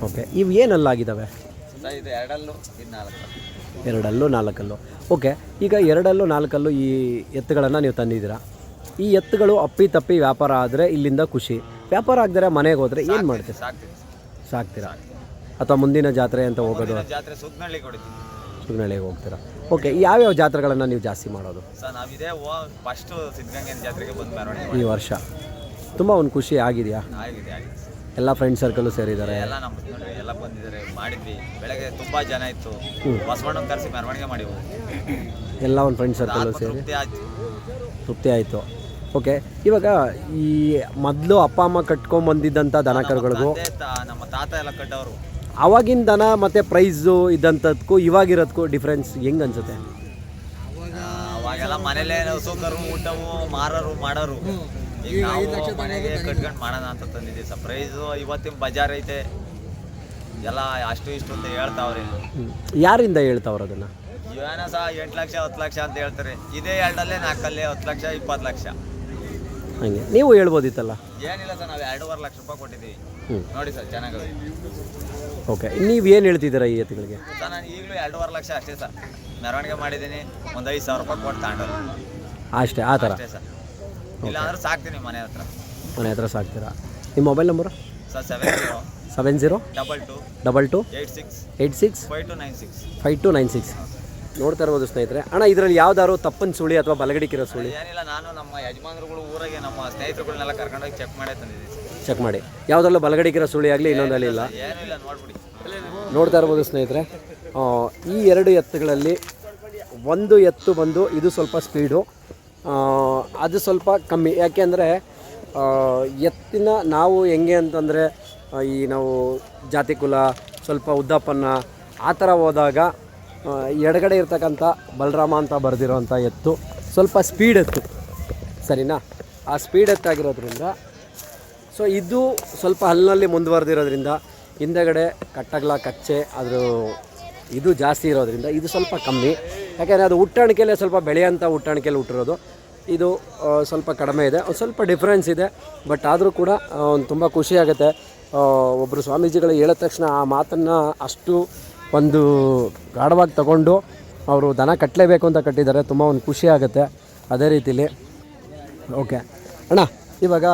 ಓಕೆ, ಇವು ಏನಲ್ಲಾಗಿದ್ದಾವೆ ಸರ್? ಇದು 2 ಅಲ್ಲು, ಇದು 4 ಅಲ್ಲು. 2 ಅಲ್ಲು 4 ಅಲ್ಲು. ಓಕೆ, ಈಗ 2 ಅಲ್ಲು 4 ಅಲ್ಲು ಈ ಎತ್ತುಗಳನ್ನು ನೀವು ತಂದಿದ್ದೀರಾ. ಈ ಎತ್ತುಗಳು ಅಪ್ಪಿ ತಪ್ಪಿ ವ್ಯಾಪಾರ ಆದರೆ ಇಲ್ಲಿಂದ ಖುಷಿ, ವ್ಯಾಪಾರ ಆಗದರೆ ಮನೆಗೆ ಹೋದರೆ ಏನು ಮಾಡ್ತೀರಿ? ಸಾಕ್ತೀರಾ ಅಥವಾ ಮುಂದಿನ ಜಾತ್ರೆ ಅಂತ ಹೋಗೋದು? ಜಾತ್ರೆ ಸುಗ್ನಳ್ಳಿಗೆ ಹೊಡಿತೀವಿ. ಸುಗ್ನಳ್ಳಿಗೆ ಹೋಗ್ತೀರಾ? ಓಕೆ, ಯಾವ್ಯಾವ ಜಾತ್ರೆಗಳನ್ನು ನೀವು ಜಾಸ್ತಿ ಮಾಡೋದು ಸರ್? ನಾವಿದೆ ಫಸ್ಟು ಸಿದ್ಧಗಂಗೆನ ಜಾತ್ರೆಗೆ ಬಂದು ಮೆರವಣಿಗೆ ಈ ವರ್ಷ ತುಂಬ ಒಂದು ಖುಷಿ ಆಗಿದೆಯಾ? ಆಗಿದೆ. ಎಲ್ಲ ಫ್ರೆಂಡ್ ಸರ್ಕಲ್ಲು ಸೇರಿದ್ದಾರೆ, ಎಲ್ಲ ನಮ್ಮ ಎಲ್ಲ ಬಂದಿದ್ದಾರೆ, ಮಾಡಿದ್ವಿ. ಬೆಳಗ್ಗೆ ತುಂಬ ಜನ ಇತ್ತು, ಬಸವಣ್ಣನ ಕರೆಸಿ ಮೆರವಣಿಗೆ ಮಾಡಿವು. ಎಲ್ಲ ಒಂದು ಫ್ರೆಂಡ್ ಸರ್ಕಲ್ಲು ಸೇರಿ ತೃಪ್ತಿ ಆಯಿತು. ಓಕೆ, ಇವಾಗ ಈ ಮೊದಲು ಅಪ್ಪ ಅಮ್ಮ ಕಟ್ಕೊಂಬಂದಿದ್ದಂಥ ದನ ಕರುಗಳಿಗೂ ನಮ್ಮ ತಾತ ಎಲ್ಲ ಕಟ್ಟವರು, ಆವಾಗಿನ ದನ ಮತ್ತು ಪ್ರೈಸು ಇದ್ದಂಥದ್ಕು ಇವಾಗಿರೋದಕ್ಕೂ ಡಿಫ್ರೆನ್ಸ್ ಹೆಂಗೆ ಅನ್ಸುತ್ತೆ? ಅವಾಗೆಲ್ಲ ಮನೇಲೇ ಸೂಕರು ಊಟವು ಮಾರೋರು ಮಾಡೋರು. ಈಗ ನಾವು ಮನೆಗೆ ಕಟ್ಕೊಂಡು ಮಾಡೋಣ ಅಂತ ತಂದಿದ್ದೀವಿ ಸರ್. ಪ್ರೈಸು ಇವತ್ತಿನ ಬಜಾರ್ ಐತೆ, ಎಲ್ಲ ಅಷ್ಟು ಇಷ್ಟು ಅಂತ ಹೇಳ್ತಾವ್ರಿ. ಯಾರಿಂದ ಹೇಳ್ತಾವ್ರು ಅದನ್ನು? ಏನೋ ಸಹ 8 ಲಕ್ಷ 10 ಲಕ್ಷ ಅಂತ ಹೇಳ್ತಾರೆ. ಇದೇ 2 4 10 ಲಕ್ಷ 20 ಲಕ್ಷ. ಹಾಗೆ ನೀವು ಹೇಳ್ಬೋದಿತ್ತಲ್ಲ. ಏನಿಲ್ಲ ಸರ್, ನಾವು 2.5 ಲಕ್ಷ ರೂಪಾಯಿ ಕೊಟ್ಟಿದ್ದೀವಿ. ನೋಡಿ ಸರ್, ಚೆನ್ನಾಗಿ. ಓಕೆ, ನೀವು ಏನು ಹೇಳ್ತಿದ್ದೀರಾ ಈ ಎತ್ತುಗಳಿಗೆ? ಸರ್ ನಾನು ಈಗಲೂ 2.5 ಲಕ್ಷ ಅಷ್ಟೇ ಸರ್. ಮೆರವಣಿಗೆ ಮಾಡಿದ್ದೀನಿ, ಒಂದು 5,000 ರೂಪಾಯಿ ಕೊಟ್ಟು ತಗೊಂಡು ಅಷ್ಟೇ, ಆ ಥರ ಅಷ್ಟೇ ಸರ್. ಇಲ್ಲಾಂದ್ರೆ ಸಾಕ್ತೀನಿ ಮನೆ ಹತ್ರ ಸಾಕ್ತೀರಾ? ನಿಮ್ಮ ಮೊಬೈಲ್ ನಂಬರು? ಸರ್ 70 70 22 22 86 86 5296. 5296. ನೋಡ್ತಾ ಇರ್ಬೋದು ಸ್ನೇಹಿತರೆ. ಅಣ್ಣ, ಇದರಲ್ಲಿ ಯಾವ್ದಾದ್ರು ತಪ್ಪನ್ ಸುಳಿ ಅಥವಾ ಬಲಗಡಿಕಿರೋ ಸುಳಿ? ಏನಿಲ್ಲ, ನಾನು ನಮ್ಮ ಯಜಮಾನ್ರುಗಳು ಊರಿಗೆ ನಮ್ಮ ಸ್ನೇಹಿತರುಗಳನ್ನೆಲ್ಲ ಕರ್ಕೊಂಡೋಗಿ ಚೆಕ್ ಮಾಡೇ ತಂದಿದ್ದೀವಿ. ಚೆಕ್ ಮಾಡಿ, ಯಾವುದ್ರಲ್ಲೂ ಬಲಗಡಿಕಿರೋ ಸುಳಿ ಆಗಲಿ ಇನ್ನೊಂದಲ್ಲಿ ಇಲ್ಲ. ಏನಿಲ್ಲ, ನೋಡ್ಬಿಡಿ. ನೋಡ್ತಾ ಇರ್ಬೋದು ಸ್ನೇಹಿತರೆ. ಈ 2 ಎತ್ತುಗಳಲ್ಲಿ ಒಂದು ಎತ್ತು ಬಂದು ಇದು ಸ್ವಲ್ಪ ಸ್ಪೀಡು, ಅದು ಸ್ವಲ್ಪ ಕಮ್ಮಿ. ಯಾಕೆಂದರೆ ಎತ್ತಿನ ನಾವು ಹೆಂಗೆ ಅಂತಂದರೆ ಈ ನಾವು ಜಾತಿ ಕುಲ ಸ್ವಲ್ಪ ಉದ್ದಪ್ಪನ್ನ ಆ ಥರ ಹೋದಾಗ ಎಡಗಡೆ ಇರ್ತಕ್ಕಂಥ ಬಲರಾಮ ಅಂತ ಬರೆದಿರೋಂಥ ಎತ್ತು ಸ್ವಲ್ಪ ಸ್ಪೀಡ್ ಎತ್ತು, ಸರಿನಾ? ಆ ಸ್ಪೀಡ್ ಎತ್ತಾಗಿರೋದ್ರಿಂದ ಸೊ ಇದು ಸ್ವಲ್ಪ ಹಲ್ಲಿನಲ್ಲಿ ಮುಂದುವರೆದಿರೋದ್ರಿಂದ ಹಿಂದೆಗಡೆ ಕಟ್ಟಗಲ ಕಚ್ಚೆ ಅದ್ರ ಇದು ಜಾಸ್ತಿ ಇರೋದ್ರಿಂದ ಇದು ಸ್ವಲ್ಪ ಕಮ್ಮಿ. ಯಾಕೆಂದರೆ ಅದು ಹುಟ್ಟಾಣಿಕೆಯಲ್ಲೇ ಸ್ವಲ್ಪ ಬೆಳೆಯೋಂಥ ಹುಟ್ಟಾಣಿಕೆಯಲ್ಲಿ ಹುಟ್ಟಿರೋದು, ಇದು ಸ್ವಲ್ಪ ಕಡಿಮೆ ಇದೆ. ಒಂದು ಸ್ವಲ್ಪ ಡಿಫ್ರೆನ್ಸ್ ಇದೆ, ಬಟ್ ಆದರೂ ಕೂಡ ತುಂಬ ಖುಷಿಯಾಗುತ್ತೆ. ಒಬ್ಬರು ಸ್ವಾಮೀಜಿಗಳು ಹೇಳಿದ ತಕ್ಷಣ ಆ ಮಾತನ್ನು ಅಷ್ಟು ಒಂದು ಗಾಢವಾಗಿ ತಗೊಂಡು ಅವರು ದನ ಕಟ್ಟಲೇಬೇಕು ಅಂತ ಕಟ್ಟಿದ್ದಾರೆ. ತುಂಬ ಒಂದು ಖುಷಿ ಆಗುತ್ತೆ ಅದೇ ರೀತಿಲಿ. ಓಕೆ ಅಣ್ಣ, ಇವಾಗ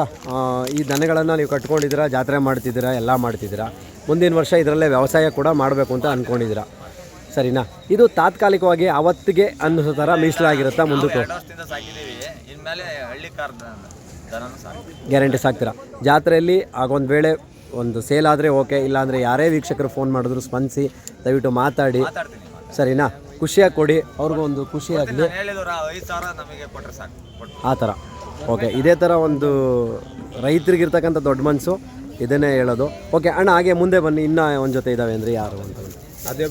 ಈ ದನಗಳನ್ನು ನೀವು ಕಟ್ಕೊಂಡಿದ್ದೀರಾ, ಜಾತ್ರೆ ಮಾಡ್ತಿದ್ದೀರಾ, ಎಲ್ಲ ಮಾಡ್ತಿದ್ದೀರಾ. ಮುಂದಿನ ವರ್ಷ ಇದರಲ್ಲೇ ವ್ಯವಸಾಯ ಕೂಡ ಮಾಡಬೇಕು ಅಂತ ಅಂದ್ಕೊಂಡಿದ್ದೀರಾ, ಸರಿನಾ? ಇದು ತಾತ್ಕಾಲಿಕವಾಗಿ ಅವತ್ತಿಗೆ ಅನ್ನಿಸೋ ಥರ ಮೀಸಲಾಗಿರುತ್ತಾ ಮುಂದಕ್ಕೆ? 2 ವರ್ಷದಿಂದ ಸಾಕಿದ್ದೀವಿ. ಇನ್ಮೇಲೆ ಹಳ್ಳಿ ಕಾರ್ ದನನೂ ಸಾಕು, ಗ್ಯಾರಂಟಿ ಸಾಕ್ತೀರಾ? ಜಾತ್ರೆಯಲ್ಲಿ ಆಗೊಂದು ವೇಳೆ ಒಂದು ಸೇಲ್ ಆದರೆ ಓಕೆ, ಇಲ್ಲಾಂದರೆ ಯಾರೇ ವೀಕ್ಷಕರು ಫೋನ್ ಮಾಡಿದ್ರು ಸ್ಪಂದಿಸಿ ದಯವಿಟ್ಟು ಮಾತಾಡಿ, ಸರಿನಾ? ಖುಷಿಯಾಗಿ ಕೊಡಿ, ಅವ್ರಿಗೂ ಒಂದು ಖುಷಿಯಾಗಲಿ. ಹೇಳಿದ್ರು 5,000 ನಮಗೆ ಕೊಟ್ಟರೆ ಸಾಕು, ಆ ಥರ. ಓಕೆ, ಇದೇ ಥರ ಒಂದು ರೈತರಿಗಿರ್ತಕ್ಕಂಥ ದೊಡ್ಡ ಮನಸ್ಸು, ಇದನ್ನೇ ಹೇಳೋದು. ಓಕೆ ಅಣ್ಣ, ಹಾಗೆ ಮುಂದೆ ಬನ್ನಿ. ಇನ್ನೂ ಒಂದು ಜೊತೆ ಇದ್ದಾವೆ ಅಂದರೆ ಯಾರು ಅಂತ ಅದೇ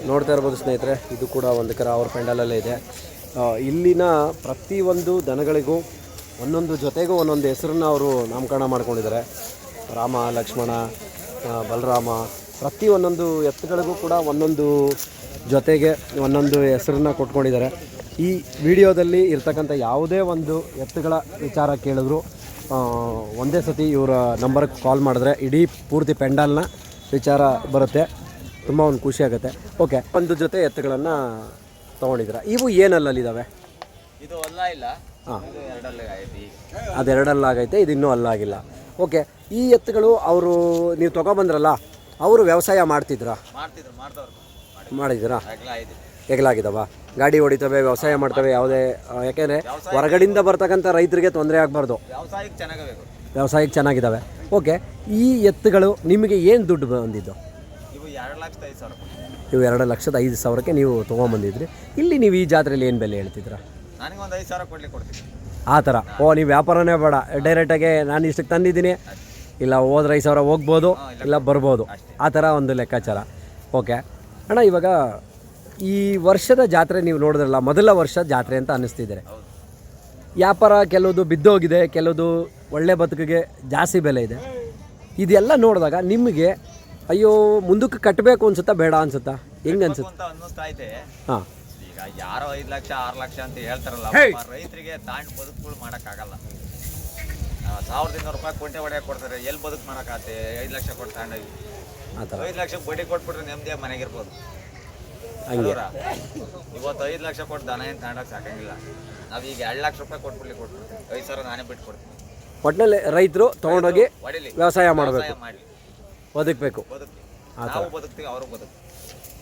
ನೋಡ್ತಾ ಇರ್ಬೋದು ಸ್ನೇಹಿತರೆ. ಇದು ಕೂಡ ಒಂದು ಕರ ಅವ್ರ ಪೆಂಡಲಲ್ಲೇ ಇದೆ. ಇಲ್ಲಿನ ಪ್ರತಿಯೊಂದು ದನಗಳಿಗೂ ಒಂದೊಂದು ಜೊತೆಗೂ ಒಂದೊಂದು ಹೆಸರನ್ನ ಅವರು ನಾಮಕರಣ ಮಾಡ್ಕೊಂಡಿದ್ದಾರೆ. ರಾಮ, ಲಕ್ಷ್ಮಣ, ಬಲರಾಮ, ಪ್ರತಿ ಒಂದೊಂದು ಎತ್ತುಗಳಿಗೂ ಕೂಡ ಒಂದೊಂದು ಜೊತೆಗೆ ಒಂದೊಂದು ಹೆಸರನ್ನ ಕೊಟ್ಕೊಂಡಿದ್ದಾರೆ. ಈ ವಿಡಿಯೋದಲ್ಲಿ ಇರ್ತಕ್ಕಂಥ ಯಾವುದೇ ಒಂದು ಎತ್ತುಗಳ ವಿಚಾರ ಕೇಳಿದ್ರು ಒಂದೇ ಸತಿ ಇವರ ನಂಬರ್ಗೆ ಕಾಲ್ ಮಾಡಿದ್ರೆ ಇಡೀ ಪೂರ್ತಿ ಪೆಂಡಲ್ನ ವಿಚಾರ ಬರುತ್ತೆ. ತುಂಬ ಒಂದು ಖುಷಿ ಆಗುತ್ತೆ. ಓಕೆ, ಒಂದು ಜೊತೆ ಎತ್ತುಗಳನ್ನು ತೊಗೊಂಡಿದ್ದೀರಾ. ಇವು ಏನಲ್ಲಿದ್ದಾವೆ? ಇದು ಅಲ್ಲ ಇಲ್ಲ. ಹಾಂ, ಇದು 2 ಆಗೈತಿ. ಅದು 2 ಆಗೈತೆ, ಇದು ಇನ್ನೂ ಅಲ್ಲಾಗಿಲ್ಲ. ಓಕೆ, ಈ ಎತ್ತುಗಳು ಅವರು ನೀವು ತೊಗೊಬಂದ್ರಲ್ಲ, ಅವರು ವ್ಯವಸಾಯ ಮಾಡ್ತಿದ್ರಾ? ಮಾಡಿದ್ದೀರಾ? ಹೆಗಲಾಗಿದ್ದಾವ? ಗಾಡಿ ಹೊಡಿತವೆ, ವ್ಯವಸಾಯ ಮಾಡ್ತವೆ, ಯಾವುದೇ ಯಾಕೆಂದರೆ ಹೊರಗಡೆಯಿಂದ ಬರ್ತಕ್ಕಂಥ ರೈತರಿಗೆ ತೊಂದರೆ ಆಗಬಾರ್ದು, ವ್ಯವಸಾಯಕ್ಕೆ ಚೆನ್ನಾಗಿದ್ದಾವೆ. ಓಕೆ, ಈ ಎತ್ತುಗಳು ನಿಮಗೆ ಏನು ದುಡ್ಡು ಬಂದಿದ್ದು? ಇವು 2,05,000. ಇವು 2,05,000ಕ್ಕೆ ನೀವು ತೊಗೊಂಬಂದಿದ್ರಿ. ಇಲ್ಲಿ ನೀವು ಈ ಜಾತ್ರೆಯಲ್ಲಿ ಏನು ಬೆಲೆ ಹೇಳ್ತಿದ್ದೀರಾ? ನನಗೆ ಒಂದು 5,000 ಕೊಡ್ತೀನಿ. ಆ ಥರ. ನೀವು ವ್ಯಾಪಾರನೇ ಬೇಡ, ಡೈರೆಕ್ಟಾಗಿ ನಾನು ಇಷ್ಟಕ್ಕೆ ತಂದಿದ್ದೀನಿ, ಇಲ್ಲ ಹೋದ್ರೆ 5,000 ಹೋಗ್ಬೋದು, ಇಲ್ಲ ಬರ್ಬೋದು, ಆ ಥರ ಒಂದು ಲೆಕ್ಕಾಚಾರ. ಓಕೆ ಅಣ್ಣ, ಇವಾಗ ಈ ವರ್ಷದ ಜಾತ್ರೆ ನೀವು ನೋಡಿದ್ರಲ್ಲ, ಮೊದಲ ವರ್ಷ ಜಾತ್ರೆ ಅಂತ ಅನ್ನಿಸ್ತಿದ್ದಾರೆ. ವ್ಯಾಪಾರ ಕೆಲವುದು ಬಿದ್ದೋಗಿದೆ, ಕೆಲವುದು ಒಳ್ಳೆ ಬದುಕಿಗೆ ಜಾಸ್ತಿ ಬೆಲೆ ಇದೆ. ಇದೆಲ್ಲ ನೋಡಿದಾಗ ನಿಮಗೆ ಅಯ್ಯೋ ಮುಂದಕ್ಕೆ ಕಟ್ಟಬೇಕು ಅನ್ಸುತ್ತಾ ಬೇಡ ಅನ್ಸುತ್ತಾ, ಹೆಂಗೆ ಅನ್ಸುತ್ತೆ? ಹಾಂ, ಈಗ ಯಾರೋ 5 ಲಕ್ಷ 6 ಲಕ್ಷ ಅಂತ ಹೇಳ್ತಾರಲ್ಲ, ರೈತರಿಗೆ ತಾಂಡ್ ಬದುಕುಗಳು ಮಾಡೋಕ್ಕಾಗಲ್ಲ. 1,200 ರೂಪಾಯಿ ಕೊಂಟೆ ಹೊಡೆಯಕ್ಕೆ ಕೊಡ್ತಾರೆ, ಎಲ್ಲಿ ಬದುಕು ಮಾಡೋಕ್ಕಾಗತ್ತೆ? 5 ಲಕ್ಷ ಕೊಟ್ಟು ತಗೊಂಡೋಗಿ ಆ ಥರ 5 ಲಕ್ಷ ಬಡ್ಡಿ ಕೊಟ್ಬಿಟ್ರೆ ನೆಮ್ಮದಿಯಾಗಿ ಮನೆಗಿರ್ಬೋದು. ಹಂಗೆ ಇವತ್ತು 5 ಲಕ್ಷ ಕೊಟ್ಟು ದನ ಏನು ತಗೊಂಡೋಗಿ ಸಾಕಂಗಿಲ್ಲ. ನಾವು ಈಗ 2 ಲಕ್ಷ ರೂಪಾಯಿ ಕೊಟ್ಬಿಡ್ಲಿ 5,000 ನಾನೇ ಬಿಟ್ಟು ಕೊಡ್ತೀನಿ. ಒಟ್ಟಿನಲ್ಲಿ ರೈತರು ತೊಗೊಂಡೋಗಿ ಹೊಡಿಲಿ, ವ್ಯವಸಾಯ ಮಾಡಬೇಕು, ಮಾಡಲಿ, ಬದುಕಬೇಕು, ನಾವು ಬದುಕ್ತೀವಿ, ಅವರು ಬದುಕ್ತೀವಿ,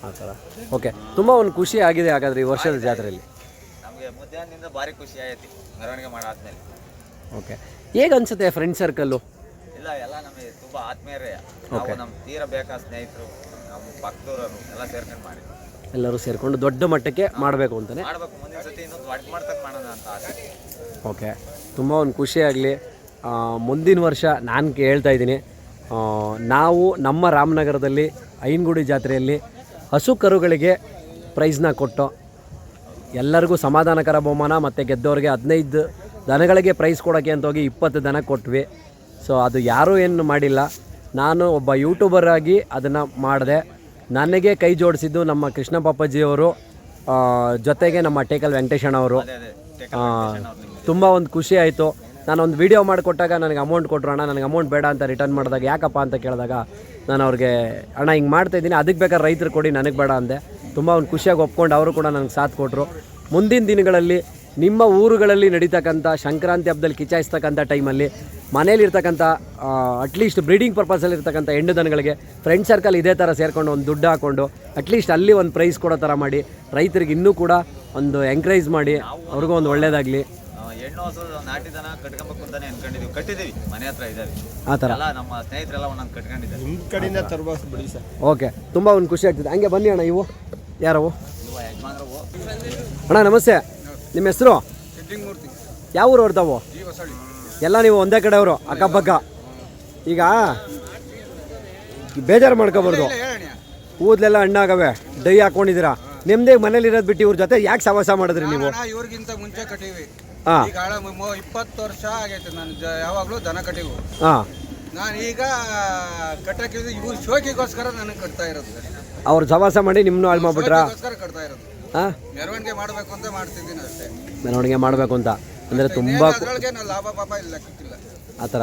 ಆ ಥರ. ಓಕೆ, ತುಂಬ ಒಂದು ಖುಷಿ ಆಗಿದೆ ಹಾಗಾದರೆ ಈ ವರ್ಷದ ಜಾತ್ರೆಯಲ್ಲಿ. ನಮಗೆ ಮಧ್ಯಾಹ್ನದಿಂದ ಭಾರಿ ಖುಷಿ ಆಯ್ತು ಮೆರವಣಿಗೆ ಮಾಡಾದ್ಮೇಲೆ. ಓಕೆ, ಹೇಗೆ ಅನಿಸುತ್ತೆ ಫ್ರೆಂಡ್ ಸರ್ಕಲ್ಲು? ಇಲ್ಲ, ಎಲ್ಲ ನಮಗೆ ತುಂಬ ಆತ್ಮೀಯರೇ. ನಾವು ನಮ್ಮ ತೀರ ಬೇಕಾದ ಸ್ನೇಹಿತರು, ನಮ್ಮ ಭಕ್ತರು ಎಲ್ಲ ಸೇರ್ಕೊಂಡು ಮಾಡಿ, ಎಲ್ಲರೂ ಸೇರಿಕೊಂಡು ದೊಡ್ಡ ಮಟ್ಟಕ್ಕೆ ಮಾಡಬೇಕು ಅಂತಲೇ ಮಾಡಬೇಕು. ಮುಂದಿನ ಸತಿ ಇನ್ನೂ ದೊಡ್ಡ ಮಟ್ಟಕ್ಕೆ ಮಾಡೋಣ ಅಂತ ಆಸೆ. ಓಕೆ, ತುಂಬ ಒಂದು ಖುಷಿಯಾಗಲಿ. ಮುಂದಿನ ವರ್ಷ ನಾನು ಹೇಳ್ತಾ ಇದ್ದೀನಿ, ನಾವು ನಮ್ಮ ರಾಮನಗರದಲ್ಲಿ ಐನಗುಡಿ ಜಾತ್ರೆಯಲ್ಲಿ ಹಸು ಕರುಗಳಿಗೆ ಪ್ರೈಸ್ನ ಕೊಟ್ಟು ಎಲ್ಲರಿಗೂ ಸಮಾಧಾನಕರ ಬಹುಮಾನ, ಮತ್ತು ಗೆದ್ದವ್ರಿಗೆ 15 ದನಗಳಿಗೆ ಪ್ರೈಸ್ ಕೊಡೋಕ್ಕೆ ಅಂತ ಹೋಗಿ 20 ದನ ಕೊಟ್ವಿ, ಸೊ ಅದು ಯಾರೂ ಏನು ಮಾಡಿಲ್ಲ, ನಾನು ಒಬ್ಬ ಯೂಟ್ಯೂಬರ್ ಆಗಿ ಅದನ್ನು ಮಾಡಿದೆ. ನನಗೆ ಕೈ ಜೋಡಿಸಿದ್ದು ನಮ್ಮ ಕೃಷ್ಣ ಪಾಪಾಜಿಯವರು, ಜೊತೆಗೆ ನಮ್ಮ ಟೇಕಲ್ ವೆಂಕಟೇಶಣ್ಣವರು. ತುಂಬ ಒಂದು ಖುಷಿ ಆಯಿತು. ನಾನೊಂದು ವೀಡಿಯೋ ಮಾಡಿಕೊಟ್ಟಾಗ ನನಗೆ ಅಮೌಂಟ್ ಕೊಟ್ಟರು. ಅಣ್ಣ ನನಗೆ ಅಮೌಂಟ್ ಬೇಡ ಅಂತ ರಿಟರ್ನ್ ಮಾಡಿದಾಗ ಯಾಕಪ್ಪ ಅಂತ ಕೇಳಿದಾಗ ನಾನು ಅವ್ರಿಗೆ ಅಣ್ಣ ಹಿಂಗೆ ಮಾಡ್ತಾಯಿದ್ದೀನಿ, ಅದಕ್ಕೆ ಬೇಕಾದ್ರೆ ರೈತರು ಕೊಡಿ, ನನಗೆ ಬೇಡ ಅಂದೆ. ತುಂಬ ಒಂದು ಖುಷಿಯಾಗಿ ಒಪ್ಕೊಂಡು ಅವರು ಕೂಡ ನನಗೆ ಸಾಥ್ ಕೊಟ್ಟರು. ಮುಂದಿನ ದಿನಗಳಲ್ಲಿ ನಿಮ್ಮ ಊರುಗಳಲ್ಲಿ ನಡೀತಕ್ಕಂಥ ಸಂಕ್ರಾಂತಿ ಹಬ್ಬದಲ್ಲಿ ಕಿಚಾಯಿಸ್ತಕ್ಕಂಥ ಟೈಮಲ್ಲಿ ಮನೇಲಿರ್ತಕ್ಕಂಥ ಅಟ್ಲೀಸ್ಟ್ ಬ್ರೀಡಿಂಗ್ ಪರ್ಪಸಲ್ಲಿ ಇರ್ತಕ್ಕಂಥ ಹೆಣ್ಣು ದನಗಳಿಗೆ ಫ್ರೆಂಡ್ ಸರ್ಕಲ್ ಇದೇ ಥರ ಸೇರಿಕೊಂಡು ಒಂದು ದುಡ್ಡು ಹಾಕ್ಕೊಂಡು ಅಟ್ಲೀಸ್ಟ್ ಅಲ್ಲಿ ಒಂದು ಪ್ರೈಸ್ ಕೊಡೋ ಥರ ಮಾಡಿ ರೈತರಿಗೆ ಇನ್ನೂ ಕೂಡ ಒಂದು ಎಂಕರೇಜ್ ಮಾಡಿ ಅವ್ರಿಗೂ ಒಂದು ಒಳ್ಳೇದಾಗಲಿ. ಹೆಣ್ಣು ಹಸು ನಾಟಿ ದನ ಕಟ್ಕೊಬೇಕು ಅಂತಾನೆ ಅನ್ಕೊಂಡಿದೀವಿ, ಕಟ್ಟಿದೀವಿ, ಮನೆ ಹತ್ರ ಇದ್ದಾವೆ ಆ ಥರ ಎಲ್ಲ ನಮ್ಮ ಸ್ನೇಹಿತರೆಲ್ಲ ಒಂದೊಂದು ಕಟ್ಕೊಂಡಿದ್ದಾರೆ. ನಿಮ್ಮ ಕಡೆಯಿಂದ ತರಬೇಕು ಬಿಡಿ ಸರ್. ಓಕೆ, ತುಂಬ ಒಂದು ಖುಷಿ ಆಗ್ತಿದೆ. ಹಂಗೆ ಬನ್ನಿ ಅಣ್ಣ. ಇವು ಯಾರವು ಇವ ಯಜಮಾನ್ರವು. ಅಣ್ಣ ನಮಸ್ತೆ, ನಿಮ್ಮ ಹೆಸರು? ಯಾವ ಊರು ಹೊರ್ತಾವು? ಎಲ್ಲ ನೀವು ಒಂದೇ ಕಡೆಯವರು ಅಕ್ಕಪಕ್ಕ. ಈಗ ಬೇಜಾರು ಮಾಡ್ಕೋಬಾರ್ದು, ಕೂದಲೆಲ್ಲ ಹಣ್ಣಾಗವೆ, ಡೈ ಹಾಕೊಂಡಿದ್ದೀರಾ, ನಿಮ್ದೇ ಮನೇಲಿ ಇರೋದು ಬಿಟ್ಟು ಇವ್ರ ಜೊತೆ ಯಾಕೆ ಸವಾಸ ಮಾಡಿದ್ರಿ ನೀವು? ಇವ್ರಿಗಿಂತ ಮುಂಚೆ ಕಟ್ಟಿವಿ. ಹಾಂ, ಈಗ 20 ವರ್ಷ ಆಗೈತೆ ನಾನು ಯಾವಾಗಲೂ ದನ ಕಟ್ಟಿವು. ಹಾಂ. ನಾನು ಈಗ ಕಟ್ಟಕ್ಕೆ ಇವ್ರು ಶೋಕಿಗೋಸ್ಕರ ನನಗೆ ಕಟ್ತಾ ಇರೋದು. ಅವ್ರು ಸವಾಸ ಮಾಡಿ ನಿಮ್ಮನ್ನು ಹಾಳು ಮಾಡ್ಬಿಟ್ರಾ? ಶೋಕಿಗೋಸ್ಕರ ಕಟ್ತಾ ಇರೋದು. ಹಾಂ, ಮೆರವಣಿಗೆ ಮಾಡಬೇಕು ಅಂತ ಮಾಡ್ತಿದ್ದೀನಿ ಅಷ್ಟೇ. ಮೆರವಣಿಗೆ ಮಾಡಬೇಕು ಅಂತ ಅಂದರೆ ತುಂಬ ಅದರೊಳಗೆ ನಾನು ಲಾಭ ಪಾಪ ಇಲ್ಲ ಕಿತ್ತಿಲ್ಲ. ಆ ಥರ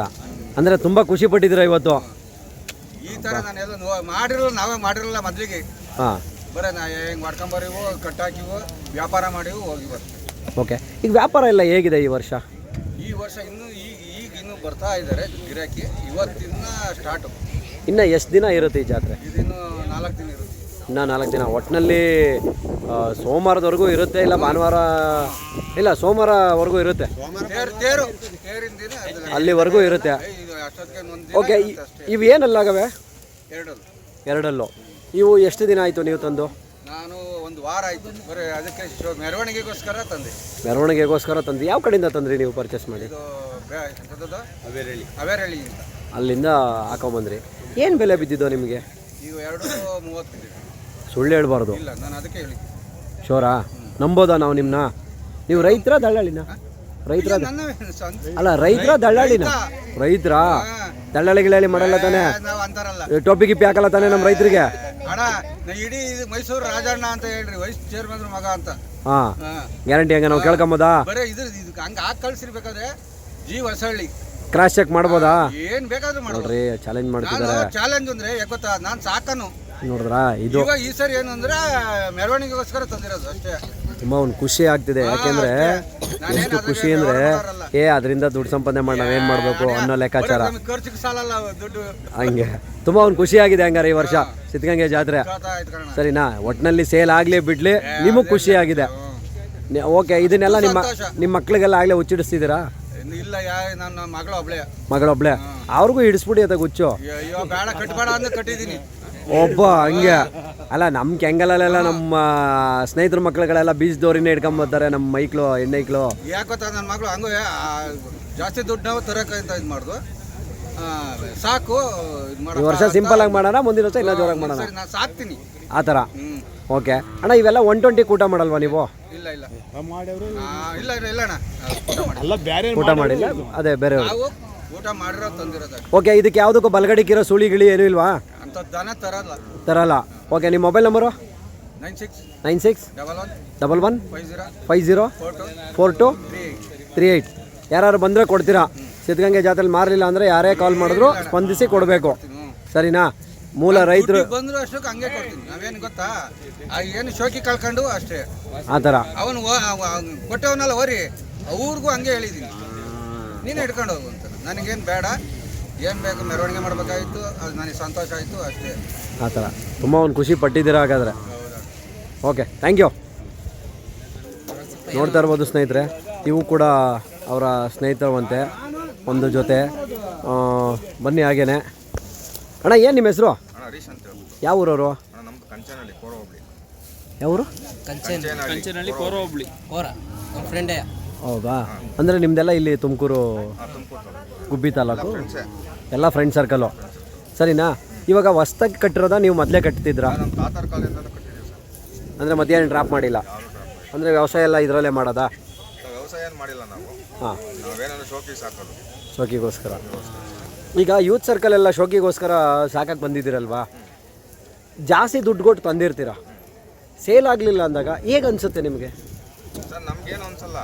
ಅಂದರೆ ತುಂಬ ಖುಷಿ ಪಟ್ಟಿದ್ದೀರಾ ಇವತ್ತು? ಈ ಥರ ನಾನೆಲ್ಲ ಮಾಡಿರಲ್ಲ, ನಾವೇ ಮಾಡಿರಲ್ಲ ಮೊದಲಿಗೆ. ಹಾಂ, ಬರೀ ನಾ ಹೆಂಗೆ ಮಾಡ್ಕೊಂಬರಿವು, ಕಟ್ಟಾಕಿವು, ವ್ಯಾಪಾರ ಮಾಡಿವು, ಹೋಗಿ ಬರ್ತೀವಿ. ಓಕೆ. ಈಗ ವ್ಯಾಪಾರ ಎಲ್ಲ ಹೇಗಿದೆ ಈ ವರ್ಷ? ಈ ವರ್ಷ ಇನ್ನೂ ಇನ್ನೂ ಬರ್ತಾ ಇದ್ದಾರೆ ಗಿರಾಕಿ. ಇವತ್ತಿನ ಸ್ಟಾರ್ಟು. ಇನ್ನು ಎಷ್ಟು ದಿನ ಇರುತ್ತೆ ಈ ಜಾತ್ರೆ? ಇದಿನ್ನು 4 ದಿನ ಇರುತ್ತೆ. ಇನ್ನೂ 4 ದಿನ. ಒಟ್ಟಿನಲ್ಲಿ ಸೋಮವಾರದವರೆಗೂ ಇರುತ್ತೆ, ಇಲ್ಲ ಭಾನುವಾರ, ಇಲ್ಲ ಸೋಮವಾರವರೆಗೂ ಇರುತ್ತೆ, ತೇರಿನ ದಿನ ಅಲ್ಲಿವರೆಗೂ ಇರುತ್ತೆ. ಅಷ್ಟೊತ್ತಿಗೆ ಒಂದು ಓಕೆ. ಇವು ಏನಲ್ಲಾಗವೆ? ಎರಡಲ್ಲೂ. ಇವು ಎಷ್ಟು ದಿನ ಆಯಿತು ನೀವು ತಂದು? ನಾನು ಒಂದು ವಾರ ಆಯಿತು. ಬರೀ ಅದಕ್ಕೆ ಮೆರವಣಿಗೆಗೋಸ್ಕರ ತಂದೆ. ಮೆರವಣಿಗೆಗೋಸ್ಕರ ತಂದು ಯಾವ ಕಡೆಯಿಂದ ತಂದ್ರಿ ನೀವು ಪರ್ಚೇಸ್ ಮಾಡಿ? ಇದು ಅವೇರಳ್ಳಿಯಿಂದ. ಅಲ್ಲಿಂದ ಹಾಕೊಂಬಂದ್ರಿ. ಏನು ಬೆಲೆ ಬಿದ್ದಿದ್ದೋ ನಿಮಗೆ? ಇವು 230. ಸುಳ್ಳು ಹೇಳ್ಬಾರ್ದು. ಇಲ್ಲ, ನಾನು ಅದಕ್ಕೆ ಹೇಳಿ. ಶೋರಾ? ನಂಬೋದಾ ನಾವು ನಿಮ್ಮನ್ನ? ನೀವು ರೈತರ ದಳ್ಳಾಳಿನ? ರೈತರ ಅಲ್ಲ, ರೈತರ ದಳ್ಳಾಳಿನ? ರೈತರ ದಳ್ಳಾಳಿಗಳಲ್ಲಿ ಮಾಡಲ್ಲ ತಾನೆ? ನಾವು ಅಂತಾರಲ್ಲ, ಟೋಪಿ ಗಿಪ್ಪಿ ಹಾಕಲ್ಲ ತಾನೆ ನಮ್ಮ ರೈತರಿಗೆ? ಅಣ್ಣ ಇಡೀ ಮೈಸೂರು ರಾಜಣ್ಣ ಅಂತ ಹೇಳ್ರಿ, ವೈಸ್ ಚೇರ್ಮನ್ ಮಗ ಅಂತ. ಹಾಂ, ಗ್ಯಾರಂಟಿ ಹಂಗೆ ನಾವು ಕೇಳ್ಕೊಂಬೋದಾ? ಬರೀ ಇದಕ್ಕೆ ಹಂಗೆ ಹಾಕಿ ಕಳ್ಸಿರ್ಬೇಕಾದ್ರೆ ಹೊಸಳ್ಳಿ ಕ್ರಾಸ್ ಚೆಕ್ ಮಾಡ್ಬೋದಾ? ಏನ್ ಬೇಕಾದ್ರೂ ನೋಡ್ರಿ, ಚಾಲೆಂಜ್ ನಾನು ಮಾಡ್ತಿದ್ದಾರೆ. ಚಾಲೆಂಜ್ ಅಂದ್ರೆ ಯಾಕೊತ್ತಾ, ನಾನು ಸಾಕನು. ನೋಡಿದ್ರಾ? ಇದು ಇವಾಗ ಈ ಸರಿ ಏನು ಅಂದ್ರೆ ಮೆರವಣಿಗೆಗೋಸ್ಕರ ತಂದಿರೋದು ಅಷ್ಟೇ. ತುಂಬ ಒಂದು ಖುಷಿ ಆಗ್ತಿದೆ. ಯಾಕೆಂದ್ರೆ ಎಷ್ಟು ಖುಷಿ ಅಂದ್ರೆ ಅದರಿಂದ ದುಡ್ಡು ಸಂಪಾದನೆ ಮಾಡಿ ನಾವೇನು ಮಾಡಬೇಕು ಅನ್ನೋ ಲೆಕ್ಕಾಚಾರ. ಖರ್ಚಿಗೆ ಸಾಲಲ್ಲ ದುಡ್ಡು. ಹಂಗೆ ತುಂಬ ಒಂದು ಖುಷಿ ಆಗಿದೆ ಹಂಗಾರೆ ಈ ವರ್ಷ ಸಿದ್ಧಗಂಗೆ ಜಾತ್ರೆ. ಸರಿನಾ? ಒಟ್ಟಿನಲ್ಲಿ ಸೇಲ್ ಆಗಲಿ ಬಿಡ್ಲಿ, ನಿಮಗೆ ಖುಷಿ ಆಗಿದೆ. ಓಕೆ. ಇದನ್ನೆಲ್ಲ ನಿಮ್ಮ ಮಕ್ಳಿಗೆಲ್ಲ ಆಗಲೇ ಹುಚ್ಚಿಡಿಸ್ತಿದ್ದೀರಾ? ಇಲ್ಲ, ನನ್ನ ಮಗಳೊಬ್ಳೆ. ಅವ್ರಿಗೂ ಹಿಡಿಸ್ಬಿಡಿ ಅದ ಹುಚ್ಚು. ಬೇಡ, ಕಟ್ಬೇಡ ಅಂದ್ರೆ ಕಟ್ಟಿದ್ದೀನಿ. ಒಬ್ಬ ಹಂಗೆ ಅಲ್ಲ, ನಮ್ಮ ಕೆಂಗಲೆಲ್ಲ ನಮ್ಮ ಸ್ನೇಹಿತರ ಮಕ್ಳುಗಳೆಲ್ಲ ಬೀಜದವ್ರಿನೇ ಹಿಡ್ಕೊಂಬರ್ತಾರೆ, ನಮ್ಮ ಮೈಕ್ಳು ಹೆಣ್ಣೈಕ್ಳು. ಯಾಕೊತ್ತ ನನ್ನ ಮಗಳು ಹಂಗೂ ಜಾಸ್ತಿ ದುಡ್ಡು ನಾವು ತರಕ ಅಂತ ಇದು ಮಾಡ್ದು ಸಾಕು. ಈ ವರ್ಷ ಸಿಂಪಲ್ ಆಗಿ ಮಾಡೋಣ, ಮುಂದಿನ ವರ್ಷ ಇಲ್ಲ ಜೋರಾಗಿ ಮಾಡೋಣ. ನಾನು ಸಾಕ್ತೀನಿ ಆ ಥರ. ಓಕೆ ಅಣ್ಣ. ಇವೆಲ್ಲ 120 ಊಟ ಮಾಡಲ್ವಾ ನೀವು? ಇಲ್ಲ ಇಲ್ಲ ಇಲ್ಲ ಅಣ್ಣ, ಊಟ ಮಾಡಿಲ್ಲ, ಅದೇ ಬೇರೆ ನಾವು ಊಟ ಮಾಡಿರೋ ತಂದಿರೋದು. ಓಕೆ. ಇದಕ್ಕೆ ಯಾವುದಕ್ಕೂ ಬಲಗಡಿಕಿರೋ ಸುಳಿ ಗಿಳಿ ಏನೂ ಇಲ್ವಾ? ಅಂತ ದನ ತರಲ್ಲ. ಓಕೆ. ನಿಮ್ಮ ಮೊಬೈಲ್ ನಂಬರು? 961151504238. ಯಾರು ಬಂದರೆ ಕೊಡ್ತೀರಾ? ಸಿದ್ಧಗಂಗೆ ಜಾತ್ರೆಲಿ ಮಾರಲಿಲ್ಲ ಅಂದರೆ ಯಾರೇ ಕಾಲ್ ಮಾಡಿದ್ರು ಸ್ಪಂದಿಸಿ ಕೊಡಬೇಕು, ಸರಿನಾ? ಮೂಲ ರೈತರು ಬಂದ್ರು ಅಷ್ಟಕ್ಕೆ ಹಂಗೆ ಕೊಡ್ತೀನಿ. ನಾವೇನು ಗೊತ್ತಾ, ಏನು ಶೋಕಿ ಕಳ್ಕೊಂಡು ಅಷ್ಟೇ. ಆ ಥರ ಅವನು ಕೊಟ್ಟವನ್ನೆಲ್ಲ ಹೊರಿ ಅವ್ರಿಗೂ ಹಂಗೆ ಹೇಳಿದ್ದೀನಿ, ನೀನು ಹಿಡ್ಕೊಂಡು ಹೋಗು ಅಂತ. ನನಗೇನು ಬೇಡ, ಏನು ಬೇಕು ಮೆರವಣಿಗೆ ಮಾಡಬೇಕಾಗಿತ್ತು, ಅದು ನನಗೆ ಸಂತೋಷ ಆಯಿತು ಅಷ್ಟೇ. ಆ ಥರ ತುಂಬ ಒಂದು ಖುಷಿ ಪಟ್ಟಿದ್ದೀರಾ ಹಾಗಾದರೆ. Okay, thank you. ನೋಡ್ತಾ ಇರ್ಬೋದು ಸ್ನೇಹಿತರೆ, ಇವು ಕೂಡ ಅವರ ಸ್ನೇಹಿತರಂತೆ ಒಂದು ಜೊತೆ. ಬನ್ನಿ ಹಾಗೇನೆ. ಅಣ್ಣ, ಏನು ನಿಮ್ಮ ಹೆಸರು? ಯಾವ ಊರವರು? ಯಾವ ಊರು? ಕಂಚನಹಳ್ಳಿ ಕೋರ ಹೋಬಳಿ. ಕೋರ ನಮ್ಮ ಫ್ರೆಂಡೇ. ಹೌದಾ? ಅಂದರೆ ನಿಮ್ಮದೆಲ್ಲ ಇಲ್ಲಿ ತುಮಕೂರು ಗುಬ್ಬಿ ತಾಲೂಕು ಎಲ್ಲ ಫ್ರೆಂಡ್ ಸರ್ಕಲು, ಸರಿನಾ? ಇವಾಗ ಹೊಸ್ದಾಗಿ ಕಟ್ಟಿರೋದಾ ನೀವು ಮೊದಲೇ ಕಟ್ತಿದ್ರಾ? ಅಂದರೆ ಮಧ್ಯಾಹ್ನ ಡ್ರಾಪ್ ಮಾಡಿಲ್ಲ ಅಂದರೆ ವ್ಯವಸಾಯ ಎಲ್ಲ ಇದರಲ್ಲೇ ಮಾಡೋದಾ? ವ್ಯವಸಾಯ ಏನು ಮಾಡಿಲ್ಲ ನಾವು. ಹಾಂ, ನಾವೇನಾದ್ರು ಶೋಕಿ ಸಾಕೋದು, ಶೋಕಿಗೋಸ್ಕರ. ಈಗ ಯೂತ್ ಸರ್ಕಲ್ ಎಲ್ಲ ಶೋಕಿಗೋಸ್ಕರ ಸಾಕಕ್ಕೆ ಬಂದಿದ್ದೀರಲ್ವಾ, ಜಾಸ್ತಿ ದುಡ್ಡು ಕೊಟ್ಟು ತಂದಿರ್ತೀರ, ಸೇಲ್ ಆಗಲಿಲ್ಲ ಅಂದಾಗ ಹೇಗೆ ಅನಿಸುತ್ತೆ ನಿಮಗೆ? ಸರ್ ನಮ್ಗೇನು ಅನ್ಸಲ್ಲ,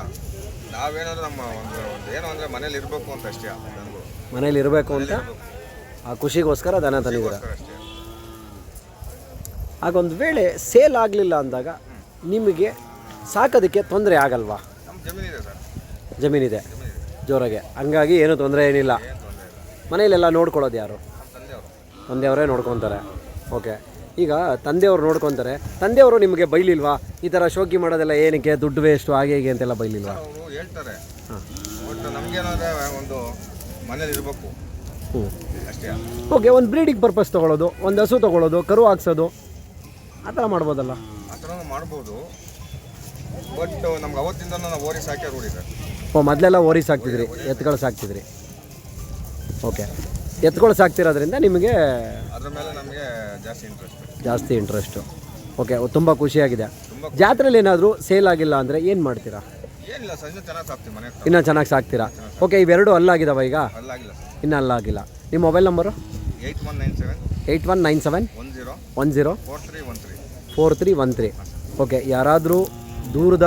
ನಾವೇನಾದ್ರೂ ನಮ್ಮ ಒಂದು ಏನು ಅಂದರೆ ಮನೇಲಿ ಇರಬೇಕು ಅಂತ ಅಷ್ಟೇ. ನನಗೂ ಮನೇಲಿ ಇರಬೇಕು ಅಂತ ಆ ಖುಷಿಗೋಸ್ಕರ ದನ ತಂದಿದ್ದೀರ. ಅಷ್ಟೇ. ಆಗೊಂದು ವೇಳೆ ಸೇಲ್ ಆಗಲಿಲ್ಲ ಅಂದಾಗ ನಿಮಗೆ ಸಾಕೋದಕ್ಕೆ ತೊಂದರೆ ಆಗಲ್ವಾ? ನಮ್ಮ ಜಮೀನಿದೆ ಸರ್, ಜಮೀನಿದೆ ಜೋರಾಗೆ, ಹಂಗಾಗಿ ಏನೂ ತೊಂದರೆ ಏನಿಲ್ಲ. ಮನೇಲೆಲ್ಲ ನೋಡ್ಕೊಳ್ಳೋದು ಯಾರು? ನಮ್ಮ ತಂದೆಯವರು. ತಂದೆಯವರೇ ನೋಡ್ಕೊತಾರೆ. ಓಕೆ, ಈಗ ತಂದೆಯವರು ನೋಡ್ಕೊತಾರೆ, ತಂದೆಯವರು ನಿಮಗೆ ಬೈಲಿಲ್ವಾ ಈ ಥರ ಶೋಕಿ ಮಾಡೋದೆಲ್ಲ ಏನಕ್ಕೆ, ದುಡ್ಡು ವೇಸ್ಟು ಹಾಗೆ ಹೀಗೆ ಅಂತೆಲ್ಲ ಬೈಲಿಲ್ವಾ? ಅವರು ಹೇಳ್ತಾರೆ, ಬಟ್ ನಮಗೇನಾದ್ರೆ ಒಂದು ಮನೇಲಿ ಇರಬೇಕು ಅಷ್ಟೇ. ಓಕೆ, ಒಂದು ಬ್ರೀಡಿಂಗ್ ಪರ್ಪಸ್ ತೊಗೊಳ್ಳೋದು, ಒಂದು ಹಸು ತೊಗೊಳ್ಳೋದು, ಕರು ಹಾಕ್ಸೋದು, ಆ ಥರ ಮಾಡ್ಬೋದಲ್ಲ? ಆ ಥರನೂ ಮಾಡ್ಬೋದು, ಬಟ್ ನಮ್ಗೆ ಅವತ್ತಿಂದ ನಾವು ಓರಿ ಸಾಕೇ ರೂಢಿ ಸರ್. ಓ, ಮೊದಲೆಲ್ಲ ಓರಿ ಸಾಕ್ತಿದ್ರಿ, ಎತ್ತುಗಳು ಸಾಕ್ತಿದ್ರಿ. ಓಕೆ, ಎತ್ತುಗಳು ಸಾಕ್ತಿರೋದ್ರಿಂದ ನಿಮಗೆ ಅದ್ರ ಮೇಲೆ ನಮಗೆ ಜಾಸ್ತಿ ಇಂಟ್ರೆಸ್ಟು. ಓಕೆ, ತುಂಬ ಖುಷಿಯಾಗಿದೆ. ಜಾತ್ರೆಯಲ್ಲಿ ಏನಾದರೂ ಸೇಲ್ ಆಗಿಲ್ಲ ಅಂದರೆ ಏನು ಮಾಡ್ತೀರಾ? ಏನಿಲ್ಲ, ಸಂಜೆ ಚೆನ್ನಾಗಿ ಸಾಕ್ತೀವಿ ಮನೆ ಹತ್ರ. ಇನ್ನೂ ಚೆನ್ನಾಗಿ ಸಾಕ್ತೀರಾ? ಓಕೆ, ಇವೆರಡು ಅಲ್ಲಾಗಿದ್ದಾವ ಈಗ? ಅಲ್ಲಾಗಿಲ್ಲ ಸರ್. ಇನ್ನೂ ಅಲ್ಲಾಗಿಲ್ಲ. ನಿಮ್ಮ ಮೊಬೈಲ್ ನಂಬರು? 8197 10 4313. ಓಕೆ, ಯಾರಾದರೂ ದೂರದ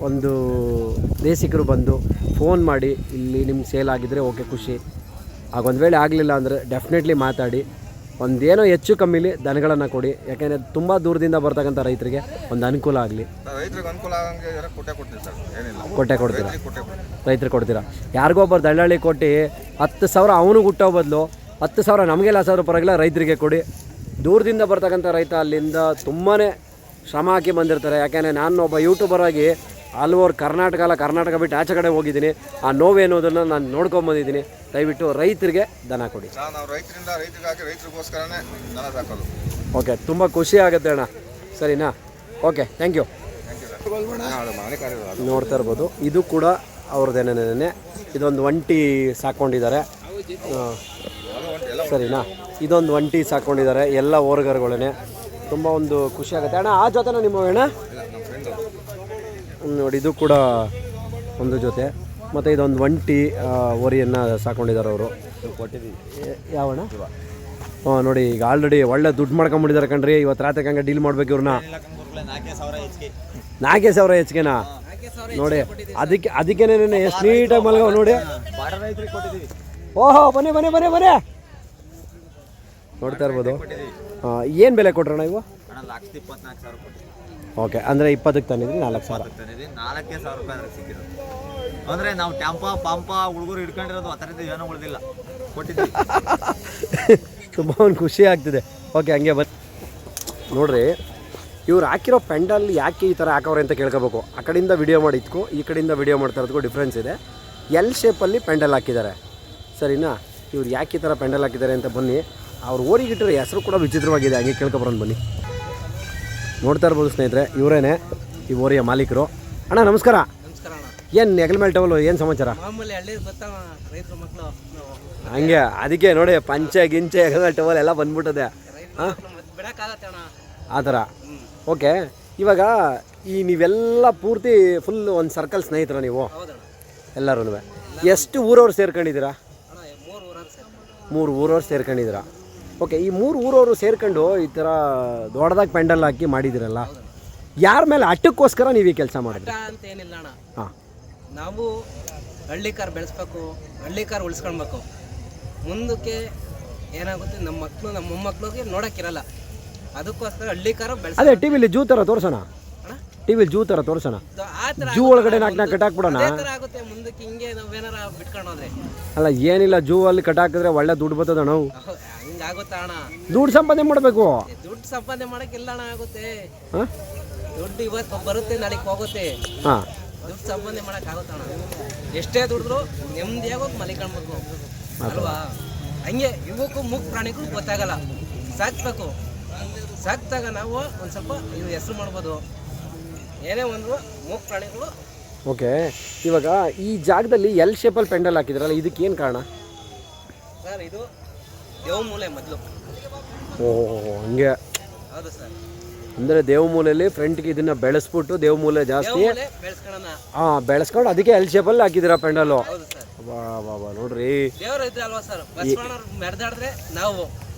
ಒಂದು ದೇಶಿಕರು ಬಂದು ಫೋನ್ ಮಾಡಿ ಇಲ್ಲಿ ನಿಮ್ಗೆ ಸೇಲ್ ಆಗಿದ್ದರೆ ಓಕೆ ಖುಷಿ, ಆಗೊಂದು ವೇಳೆ ಆಗಲಿಲ್ಲ ಅಂದರೆ ಡೆಫಿನೆಟ್ಲಿ ಮಾತಾಡಿ ಒಂದೇನೋ ಹೆಚ್ಚು ಕಮ್ಮಿಲಿ ದನಗಳನ್ನು ಕೊಡಿ. ಯಾಕೆಂದರೆ ತುಂಬ ದೂರದಿಂದ ಬರ್ತಕ್ಕಂಥ ರೈತರಿಗೆ ಒಂದು ಅನುಕೂಲ ಆಗಲಿ. ರೈತರಿಗೆ ಅನುಕೂಲ ಆಗಂಗೆ ಕೊಟ್ಟೆ ಕೊಡ್ತೀವಿ ಸರ್, ಏನಿಲ್ಲ. ಕೊಡ್ತೀರಾ? ರೈತರಿಗೆ ಕೊಡ್ತೀರಾ? ಯಾರಿಗೋ ಒಬ್ಬರು ದಳ್ಳಾಳಿ ಕೊಟ್ಟು 10,000 ಅವನಿಗೆ ಹುಟ್ಟೋ ಬದಲು 10,000 ನಮಗೆ ಲಾಸ್ ಆದರೂ ಪರವಾಗಿಲ್ಲ, ರೈತರಿಗೆ ಕೊಡಿ. ದೂರದಿಂದ ಬರ್ತಕ್ಕಂಥ ರೈತ ಅಲ್ಲಿಂದ ತುಂಬಾ ಶ್ರಮ ಹಾಕಿ ಬಂದಿರ್ತಾರೆ. ಯಾಕೆಂದರೆ ನಾನು ಒಬ್ಬ ಯೂಟ್ಯೂಬರ್ ಆಗಿ ಆಲ್ ಓವರ್ ಕರ್ನಾಟಕ ಬಿಟ್ಟು ಆಚೆ ಕಡೆ ಹೋಗಿದ್ದೀನಿ. ಆ ನೋವೇನೋದನ್ನು ನಾನು ನೋಡ್ಕೊಂಬಂದಿದ್ದೀನಿ. ದಯವಿಟ್ಟು ರೈತರಿಗೆ ದನ ಕೊಡಿ. ನಾವು ರೈತರಿಂದ ರೈತರಿಗಾಗಿ ರೈತರಿಗೋಸ್ಕರನೇ ದನ ಸಾಕೋದು. ಓಕೆ, ತುಂಬ ಖುಷಿ ಆಗುತ್ತೆ ಅಣ್ಣ. ಸರಿನಾ? Okay, thank you. ನೋಡ್ತಾ ಇರ್ಬೋದು, ಇದು ಕೂಡ ಅವ್ರದ್ದೇನೇನೆ. ಇದೊಂದು ಒಂಟಿ ಸಾಕ್ಕೊಂಡಿದ್ದಾರೆ. ಸರಿನಾ? ಇದೊಂದು ಒಂಟಿ ಸಾಕ್ಕೊಂಡಿದ್ದಾರೆ, ಎಲ್ಲ ಓರ್ಗರ್ಗಳೇ. ತುಂಬ ಒಂದು ಖುಷಿ ಆಗುತ್ತೆ ಅಣ್ಣ. ಆ ಜೊತೆನ ನಿಮ್ಮ ಅಣ್ಣ ನೋಡಿ, ಇದು ಕೂಡ ಒಂದು ಜೊತೆ. ಮತ್ತು ಇದೊಂದು ಒಂಟಿ ಓರಿಯನ್ನು ಸಾಕೊಂಡಿದ್ದಾರೆ ಅವರು. ಯಾವಣ್ಣ? ಹಾಂ, ನೋಡಿ ಈಗ ಆಲ್ರೆಡಿ ಒಳ್ಳೆ ದುಡ್ಡು ಮಾಡ್ಕೊಂಬಿಟ್ಟಿದ್ದಾರೆ ಕಣ್ರಿ. ಇವತ್ತು ರಾತ್ರಿ ಹಂಗೆ ಡೀಲ್ ಮಾಡ್ಬೇಕು ಇವ್ರನ್ನ. 4,000 ಹೆಚ್ಚಿಗೆನಾ? ನೋಡಿ, ಅದಕ್ಕೇನೆ ಎಷ್ಟು ನೀಟಾಗಿ ಮಲ್ಗವ ನೋಡಿ. ಓಹೋ, ಬನ್ನಿ ನೋಡ್ತಾ ಇರ್ಬೋದು. ಏನು ಬೆಲೆ ಕೊಟ್ರಣ್ಣ ಇವು? ಓಕೆ, ಅಂದರೆ 20ಕ್ಕೆ ತಂದಿದ್ರಿ, 4,000. 4,000 ರೂಪಾಯಿ ಸಿಕ್ಕಿರೋದು. ಅಂದರೆ ನಾವು ಪಂಪ ಹುಡುಗರು ಹಿಡ್ಕೊಂಡಿರೋದು ಆ ಥರದ್ದು ಏನೋ ಉಳಿದಿಲ್ಲ, ಕೊಟ್ಟಿದ್ದೀವಿ. ತುಂಬ ಒಂದು ಖುಷಿ ಆಗ್ತಿದೆ. ಓಕೆ, ಹಂಗೆ ನೋಡ್ರಿ, ಇವ್ರು ಹಾಕಿರೋ ಪೆಂಡಲ್ ಯಾಕೆ ಈ ಥರ ಹಾಕವ್ರೆ ಅಂತ ಕೇಳ್ಕೋಬೇಕು. ಆ ಕಡೆಯಿಂದ ವಿಡಿಯೋ ಮಾಡಿದ್ಕೋ ಈ ಕಡೆಯಿಂದ ವಿಡಿಯೋ ಮಾಡ್ತಾ ಇರೋದಕ್ಕೂ ಡಿಫ್ರೆನ್ಸ್ ಇದೆ. ಎಲ್ ಶೇಪಲ್ಲಿ ಪೆಂಡಲ್ ಹಾಕಿದ್ದಾರೆ. ಸರಿನಾ? ಇವ್ರು ಯಾಕೆ ಈ ಥರ ಪೆಂಡಲ್ ಹಾಕಿದ್ದಾರೆ ಅಂತ ಬನ್ನಿ. ಅವ್ರು ಓರಿಗಿಟ್ಟರೆ ಹೆಸರು ಕೂಡ ವಿಚಿತ್ರವಾಗಿದೆ, ಹಂಗೆ ಕೇಳ್ಕೊಬರೋಣ ಬನ್ನಿ. ನೋಡ್ತಾ ಇರ್ಬೋದು ಸ್ನೇಹಿತರೆ, ಇವರೇನೆ ಈ ಓರಿಯ ಮಾಲೀಕರು. ಅಣ್ಣ ನಮಸ್ಕಾರ. ಏನು ಹೆಗಲ ಮೇಲೆ ಟವಲು, ಏನು ಸಮಾಚಾರ? ಹಂಗೆ ಅದಕ್ಕೆ ನೋಡಿ, ಪಂಚೆ ಗಿಂಚೆ ಹೆಗಲ ಮೇಲೆ ಟವಲ್ ಎಲ್ಲ ಬಂದ್ಬಿಟ್ಟದೆ. ಹಾಂ, ಆ ಥರ. ಓಕೆ, ಇವಾಗ ಈ ನೀವೆಲ್ಲ ಪೂರ್ತಿ ಫುಲ್ ಒಂದು ಸರ್ಕಲ್ ಸ್ನೇಹಿತರ ನೀವು ಎಲ್ಲರೂ? ಎಷ್ಟು ಊರವ್ರು ಸೇರ್ಕೊಂಡಿದ್ದೀರಾ? 3 ಊರವ್ರು ಸೇರ್ಕೊಂಡಿದ್ದೀರಾ. ಓಕೆ, ಈ 3 ಊರವರು ಸೇರ್ಕೊಂಡು ಈ ಥರ ದೊಡ್ಡದಾಗಿ ಪೆಂಡಲ್ ಹಾಕಿ ಮಾಡಿದ್ದೀರಲ್ಲ, ಯಾರ ಮೇಲೆ ಅಟ್ಟಕ್ಕೋಸ್ಕರ ನೀವು ಈ ಕೆಲಸ ಮಾಡಿದ್ರಿ? ಅಂತ ಏನಿಲ್ಲ ಅಣ್ಣ, ಹಾಂ, ನಾವು ಹಳ್ಳಿ ಕಾರ್ ಬೆಳೆಸ್ಬೇಕು, ಹಳ್ಳಿ ಕಾರ್ ಉಳಿಸ್ಕೊಳ್ಬೇಕು. ಮುಂದಕ್ಕೆ ಏನಾಗುತ್ತೆ, ನಮ್ಮ ಮಕ್ಕಳು ನಮ್ಮ ಮೊಮ್ಮಕ್ಕಳಿಗೆ ನೋಡೋಕ್ಕಿರಲ್ಲ. ಅದಕ್ಕೋಸ್ಕರ ಹಳ್ಳಿ ಕಾರು ಬೆಳೆಸ. ಅದೇ ಟಿವಿಲಿ ಜೂ ಥರ ತೋರಿಸೋಣ, ಟಿವಿಲಿ ಜೂ ಥರ ತೋರಿಸೋಣ. ಜೂ ಒಳಗಡೆ 4 ಕಟ್ಟಾಕ್ಬಿಡೋಣ. ಆಗುತ್ತೆ ಮುಂದಕ್ಕೆ, ಹಿಂಗೆ ನಾವೇನಾರ ಬಿಟ್ಕೊಂಡು ಹೋದ್ರೆ. ಅಲ್ಲ, ಏನಿಲ್ಲ, ಜೂ ಅಲ್ಲಿ ಕಟ್ಟಾಕಿದ್ರೆ ಒಳ್ಳೆ ದುಡ್ಡು ಬರ್ತದ ನಾವು. ಹಂಗಾಗುತ್ತಾ ಅಣ್ಣ? ದುಡ್ಡು ಸಂಪಾದನೆ ಮಾಡಬೇಕು. ದುಡ್ಡು ಸಂಪಾದನೆ ಮಾಡಕ್ಕೆಲ್ಲ ಅಣ್ಣ ಆಗುತ್ತೆ. ಹಾಂ, ದುಡ್ಡು ಇವತ್ತು ಬರುತ್ತೆ, ನಾಳೆಗೆ ಹೋಗುತ್ತೆ. ಹಾಂ, ದುಡ್ಡು ಸಂಪಾದನೆ ಮಾಡೋಕ್ಕಾಗುತ್ತಣ್ಣ? ಎಷ್ಟೇ ದುಡಿದ್ರು ನೆಮ್ಮದಿಯಾಗೋಗಿ ಮಲಿಕೊಳ್ಬೇಕು ಅಲ್ವಾ? ಹಂಗೆ ಇವಕ್ಕೂ ಮೂಕ್ ಪ್ರಾಣಿಗಳು ಗೊತ್ತಾಗಲ್ಲ, ಸಾಕ್ಬೇಕು. ಸಾಕ್ತಾಗ ನಾವು ಒಂದು ಸ್ವಲ್ಪ ಇದು ಹೆಸರು ಮಾಡ್ಬೋದು. ಏನೇ ಒಂದು ಮೂಕ್ ಪ್ರಾಣಿಗಳು. ಓಕೆ, ಇವಾಗ ಈ ಜಾಗದಲ್ಲಿ ಎಲ್ ಶೇಪಲ್ಲಿ ಪೆಂಡಲ್ ಹಾಕಿದ್ರಲ್ಲ, ಇದಕ್ಕೆ ಏನು ಕಾರಣ ಸರ್? ಇದು ದೇವ ಮೂಲೆ ಮೊದಲು. ಓಹ್, ಹಂಗೆ. ಹೌದು ಸರ್. ಅಂದರೆ ದೇವಮೂಲೆಯಲ್ಲಿ ಫ್ರಂಟ್ಗೆ ಇದನ್ನು ಬೆಳೆಸ್ಬಿಟ್ಟು ದೇವಮೂಲೆ ಜಾಸ್ತಿ ಬೆಳೆಸ್ಕೊಳ್ಳೋಣ. ಬೆಳೆಸ್ಕೊಂಡು ಅದಕ್ಕೆ ಎಲ್ ಶೇಪಲ್ಲಿ ಹಾಕಿದ್ದೀರಾ ಪೆಂಡಲು. ಹೌದು ಸರ್, ವಾ ವಾ ವಾ ನೋಡ್ರಿ, ದೇವ್ರ ಇದ್ರೆ ಅಲ್ವಾ ಸರ್, ಬಸವಣ್ಣವ್ರು ಮೆರೆದಾಡಿದ್ರೆ ನಾವು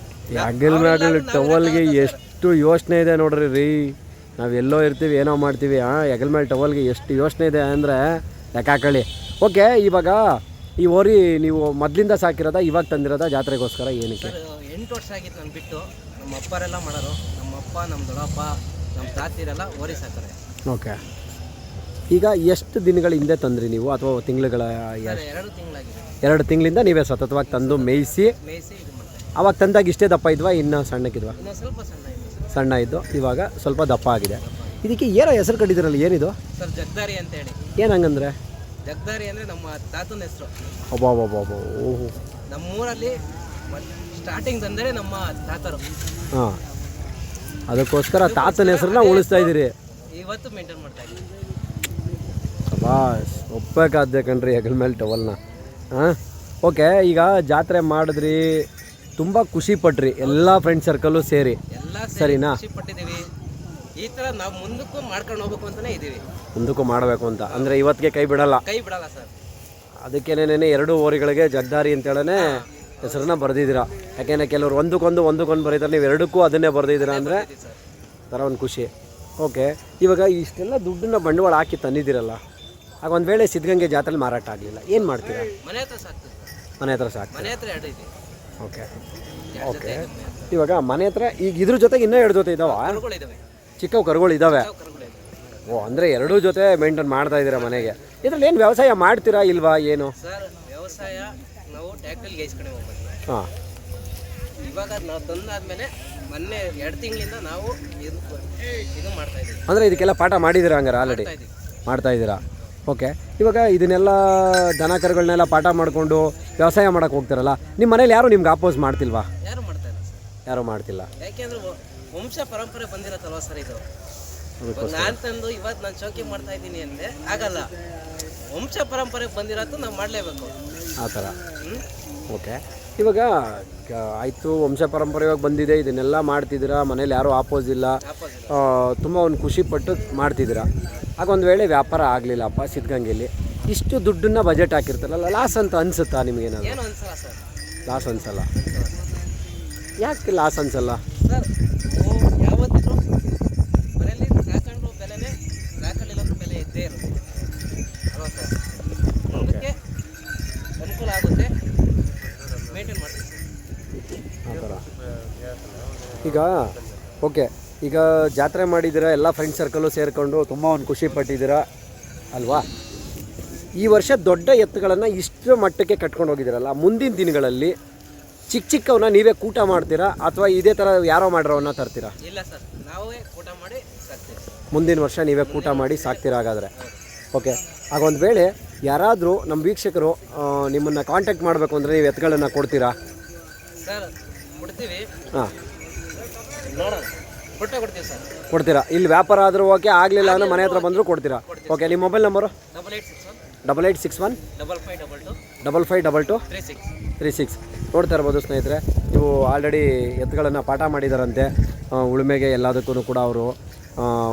ಹೆಗಲ್ ಟವಲ್ಗೆ ಎಷ್ಟು ಯೋಚನೆ ಇದೆ ನೋಡ್ರಿ ರೀ. ನಾವು ಎಲ್ಲೋ ಇರ್ತೀವಿ ಏನೋ ಮಾಡ್ತೀವಿ, ಹೆಗಲ್ ಮೇಲೆ ಟವಲ್ಗೆ ಎಷ್ಟು ಯೋಚನೆ ಇದೆ ಅಂದರೆ ಲೆಕ್ಕ ಹಾಕೊಳ್ಳಿ. ಓಕೆ, ಇವಾಗ ಈ ಓರಿ ನೀವು ಮೊದಲಿಂದ ಸಾಕಿರೋದ, ಇವಾಗ ತಂದಿರೋದ ಜಾತ್ರೆಗೋಸ್ಕರ? ಏನಕ್ಕೆ? ಸರ್ 8 ವರ್ಷ ಆಗಿತ್ತು ನಾನು ಬಿಟ್ಟು. ನಮ್ಮ ಅಪ್ಪರೆಲ್ಲ ಮಾಡೋರು, ನಮ್ಮ ಅಪ್ಪ, ನಮ್ಮ ದೊಡ್ಡಪ್ಪ, ನಮ್ಮ ತಾತಿರೆಲ್ಲ ಓರಿ ಸಾಕ್ತಾರೆ. ಓಕೆ, ಈಗ ಎಷ್ಟು ದಿನಗಳ ಹಿಂದೆ ತಂದ್ರಿ ನೀವು, ಅಥವಾ ತಿಂಗಳುಗಳ? ಸರ್ 2 ತಿಂಗಳಾಗಿದೆ. 2 ತಿಂಗಳಿಂದ ನೀವೇ ಸತತವಾಗಿ ತಂದು ಮೇಯಿಸಿ ಮೇಯಿಸಿ ಇದು ಮಾಡ್ತಾರೆ. ಅವಾಗ ತಂದಾಗ ಇಷ್ಟೇ ದಪ್ಪ ಇದ್ವಾ, ಇನ್ನೂ ಸಣ್ಣಕ್ಕಿದ್ವಾ? ಇನ್ನೂ ಸ್ವಲ್ಪ ಸಣ್ಣ ಇದೆ ಸರ್. ಸಣ್ಣ ಇದ್ದು ಇವಾಗ ಸ್ವಲ್ಪ ದಪ್ಪ ಆಗಿದೆ. ಇದಕ್ಕೆ ಏನೋ ಹೆಸರು ಕಟ್ಟಿದ್ದೀರಲ್ಲ, ಏನಿದು? ಸರ್ ಜಗ್ದಾರಿ ಅಂತ ಹೇಳಿ. ಏನು ಹಂಗಂದ್ರೆ? ಜಗ್ದಾರಿ ಅಂದರೆ ನಮ್ಮ ತಾತನ ಹೆಸರು. ಅಬ್ಬಾ, ಓಹೋ. ನಮ್ಮೂರಲ್ಲಿ ಸ್ಟಾರ್ಟಿಂಗ್ ತಂದರೆ ನಮ್ಮ ತಾತರು. ಹಾಂ, ಅದಕ್ಕೋಸ್ಕರ ತಾತನ ಹೆಸರನ್ನ ಉಳಿಸ್ತಾ ಇದ್ದೀರಿ. ಇವತ್ತು ಮೇಂಟೈನ್ ಮಾಡ್ತಾ ಇದ್ದೀವಿ. ಬಾಸ್ ಒಪ್ಪಬೇಕಾದ್ದೆ ಕಣ್ರಿ ಹೆಗಲ್ ಮೇಲೆ ಟವಲ್ನ. ಹಾಂ, ಓಕೆ, ಈಗ ಜಾತ್ರೆ ಮಾಡಿದ್ರಿ, ತುಂಬ ಖುಷಿ ಪಟ್ರಿ ಎಲ್ಲ ಫ್ರೆಂಡ್ ಸರ್ಕಲ್ಲು ಸೇರಿ, ಎಲ್ಲ ಸರಿನಾ? ಖುಷಿ ಪಟ್ಟಿದ್ದೀವಿ. ಈ ಥರ ನಾವು ಮುಂದಕ್ಕೂ ಮಾಡ್ಕೊಂಡು ಹೋಗ್ಬೇಕು ಅಂತಲೇ ಇದ್ದೀವಿ. ಮುಂದಕ್ಕೂ ಮಾಡಬೇಕು ಅಂತ ಅಂದರೆ ಇವತ್ತಿಗೆ ಕೈ ಬಿಡಲ್ಲ. ಕೈ ಬಿಡಲ್ಲ ಸರ್. ಅದಕ್ಕೇನೇನೆ 2 ಓರಿಗಳಿಗೆ ಜಗ್ದಾರಿ ಅಂತೇಳೇ ಹೆಸರನ್ನ ಬರೆದಿದ್ದೀರಾ. ಯಾಕೆಂದರೆ ಕೆಲವರು ಒಂದಕ್ಕೊಂದು ಬರೀತಾರೆ, ನೀವು 2ಕ್ಕೂ ಅದನ್ನೇ ಬರೆದಿದ್ದೀರಾ ಅಂದರೆ ಥರ ಒಂದು ಖುಷಿ. ಓಕೆ, ಇವಾಗ ಇಷ್ಟೆಲ್ಲ ದುಡ್ಡನ್ನ ಬಂಡವಾಳ ಹಾಕಿ ತಂದಿದ್ದೀರಲ್ಲ, ಆಗ ಒಂದು ವೇಳೆ ಸಿದ್ಧಗಂಗೆ ಜಾತ್ರೆ ಮಾರಾಟ ಆಗಲಿಲ್ಲ, ಏನು ಮಾಡ್ತೀರಾ? ಮನೆ ಹತ್ರ ಸಾಕ್ತೀವಿ. ಮನೆ ಹತ್ರ ಸಾಕು. ಮನೆ ಹತ್ರ 2 ಇದೆ. ಓಕೆ ಓಕೆ, ಇವಾಗ ಮನೆ ಹತ್ರ ಈಗ ಇದ್ರ ಜೊತೆಗೆ ಇನ್ನೂ 2 ಜೊತೆ ಇದ್ದಾವ? ಕರುಗಳಿದ್ದಾವೆ, ಚಿಕ್ಕವು ಕರುಗಳು ಇದ್ದಾವೆ. ಕರುಗಳಿದ್ದಾವೆ. ಓ, ಅಂದರೆ 2 ಜೊತೆ ಮೇಂಟೈನ್ ಮಾಡ್ತಾ ಇದ್ದೀರಾ ಮನೆಗೆ. ಇದರಲ್ಲಿ ಏನು ವ್ಯವಸಾಯ ಮಾಡ್ತೀರಾ ಇಲ್ವಾ ಏನು? ಸರ್ ವ್ಯವಸಾಯ ನಾವು ಟ್ಯಾಕ್ಟರ್ಗೆ ಗೇಜ್ಕೊಂಡು ಹೋಗ್ಬೇಕು. ಹಾಂ, ಇವಾಗ ನಾವು ತಂದಾದ್ಮೇಲೆ ಮೊನ್ನೆ 2 ತಿಂಗಳಿಂದ ನಾವು ಇದು ಮಾಡ್ತಾ ಇದ್ದೀವಿ. ಅಂದರೆ ಇದಕ್ಕೆಲ್ಲ ಪಾಠ ಮಾಡಿದ್ದೀರಾ ಹಂಗಾರೆ ಆಲ್ರೆಡಿ? ಮಾಡ್ತಾ ಇದ್ದೀರಾ. ಓಕೆ, ಇವಾಗ ಇದನ್ನೆಲ್ಲ ದನ ಕರುಗಳನ್ನೆಲ್ಲ ಪಾಠ ಮಾಡಿಕೊಂಡು ವ್ಯವಸಾಯ ಮಾಡೋಕ್ಕೆ ಹೋಗ್ತಾರಲ್ಲ, ನಿಮ್ಮ ಮನೇಲಿ ಯಾರು ನಿಮ್ಗೆ ಅಪೋಸ್ ಮಾಡ್ತಿಲ್ವಾ? ಯಾರು ಮಾಡ್ತಾ ಇಲ್ಲ ಸರ್. ಯಾರೂ ಮಾಡ್ತಿಲ್ಲ. ಯಾಕೆಂದ್ರೆ ವಂಶ ಪರಂಪರೆ ಬಂದಿರತ್ತಲ್ವ ಸರ್ ಇದು. ನಾನು ತಂದು ಇವತ್ತು ನಾನು ಚೌಕಿ ಮಾಡ್ತಾ ಇದ್ದೀನಿ ಅಂದರೆ ಆಗಲ್ಲ. ವಂಶ ಪರಂಪರೆ ಬಂದಿರತ್ತು ನಾವು ಮಾಡಲೇಬೇಕು ಆ ಥರ. ಓಕೆ, ಇವಾಗ ಆಯಿತು, ವಂಶ ಪರಂಪರೆಯಾಗಿ ಬಂದಿದೆ, ಇದನ್ನೆಲ್ಲ ಮಾಡ್ತಿದ್ದೀರಾ, ಮನೇಲಿ ಯಾರೂ ಆಪೋಸ್ ಇಲ್ಲ, ತುಂಬ ಒಂದು ಖುಷಿ ಪಟ್ಟು ಮಾಡ್ತಿದ್ದೀರಾ. ಆಗ ಒಂದು ವೇಳೆ ವ್ಯಾಪಾರ ಆಗಲಿಲ್ಲಪ್ಪ ಸಿದ್ಧಗಂಗೆಯಲ್ಲಿ, ಇಷ್ಟು ದುಡ್ಡನ್ನ ಬಜೆಟ್ ಹಾಕಿರ್ತಾರಲ್ಲ, ಲಾಸ್ ಅಂತ ಅನಿಸುತ್ತಾ ನಿಮಗೇನಾದ್ರು? ಏನು ಅನ್ಸಲ್ಲ ಸರ್. ಲಾಸ್ ಅನ್ಸಲ್ಲ? ಯಾಕೆ ಲಾಸ್ ಅನ್ಸಲ್ಲ ಸರ್? ಯಾವತ್ತಿದ್ರು ಮನೆಯಲ್ಲಿ ಸಾಕೊಂಡು ಬೆಲೆನೇ, ಸಾಕಲಿಲ್ಲ ಅಂದ್ರೆ ಬೆಲೆ ಇದ್ದೇ ಇರುತ್ತೆ ಅಲ್ವಾ ಸರ್? ಅದಕ್ಕೆ ಅನುಕೂಲ ಆಗುತ್ತೆ, ಮೇಂಟೈನ್ ಮಾಡ್ತೀವಿ ಆ ಥರ. ಈಗ ಓಕೆ, ಈಗ ಜಾತ್ರೆ ಮಾಡಿದ್ದೀರಾ, ಎಲ್ಲ ಫ್ರೆಂಡ್ ಸರ್ಕಲ್ಲು ಸೇರಿಕೊಂಡು ತುಂಬ ಒಂದು ಖುಷಿ ಪಟ್ಟಿದ್ದೀರಾ ಅಲ್ವಾ? ಈ ವರ್ಷ ದೊಡ್ಡ ಎತ್ತುಗಳನ್ನು ಇಷ್ಟು ಮಟ್ಟಕ್ಕೆ ಕಟ್ಕೊಂಡು ಹೋಗಿದ್ದೀರಲ್ಲ, ಮುಂದಿನ ದಿನಗಳಲ್ಲಿ ಚಿಕ್ಕವನ್ನ ನೀವೇ ಕೂಟ ಮಾಡ್ತೀರಾ ಅಥವಾ ಇದೇ ಥರ ಯಾರೋ ಮಾಡಿರೋವನ್ನ ತರ್ತೀರಾ? ಇಲ್ಲ ಸರ್, ನಾವೇ ಊಟ ಮಾಡಿ ಸಾಕ್ತೀವಿ. ಮುಂದಿನ ವರ್ಷ ನೀವೇ ಕೂಟ ಮಾಡಿ ಸಾಕ್ತೀರಾ ಹಾಗಾದರೆ? ಓಕೆ, ಆಗ ಒಂದು ವೇಳೆ ಯಾರಾದರೂ ನಮ್ಮ ವೀಕ್ಷಕರು ನಿಮ್ಮನ್ನು ಕಾಂಟ್ಯಾಕ್ಟ್ ಮಾಡಬೇಕು ಅಂದರೆ ನೀವು ಎತ್ತುಗಳನ್ನು ಕೊಡ್ತೀರಾ? ಸರ್ ಕೊಡ್ತೀವಿ. ಹಾಂ, ನೋಡೋಣ, ಕೊಡ್ತೀವಿ ಸರ್. ಕೊಡ್ತೀರಾ? ಇಲ್ಲಿ ವ್ಯಾಪಾರ ಆದರೂ ಓಕೆ, ಆಗಲಿಲ್ಲ ಅಂದರೆ ಮನೆ ಹತ್ರ ಬಂದರೂ ಕೊಡ್ತೀರಾ? ಓಕೆ, ನಿಮ್ಮ ಮೊಬೈಲ್ ನಂಬರು? 8861 8861 5522 5522 36. ನೋಡ್ತಾ ಇರ್ಬೋದು ಸ್ನೇಹಿತರೆ, ನೀವು ಆಲ್ರೆಡಿ ಎತ್ತುಗಳನ್ನು ಪಾಠ ಮಾಡಿದಾರಂತೆ. ಉಳುಮೆಗೆ ಎಲ್ಲದಕ್ಕೂ ಕೂಡ ಅವರು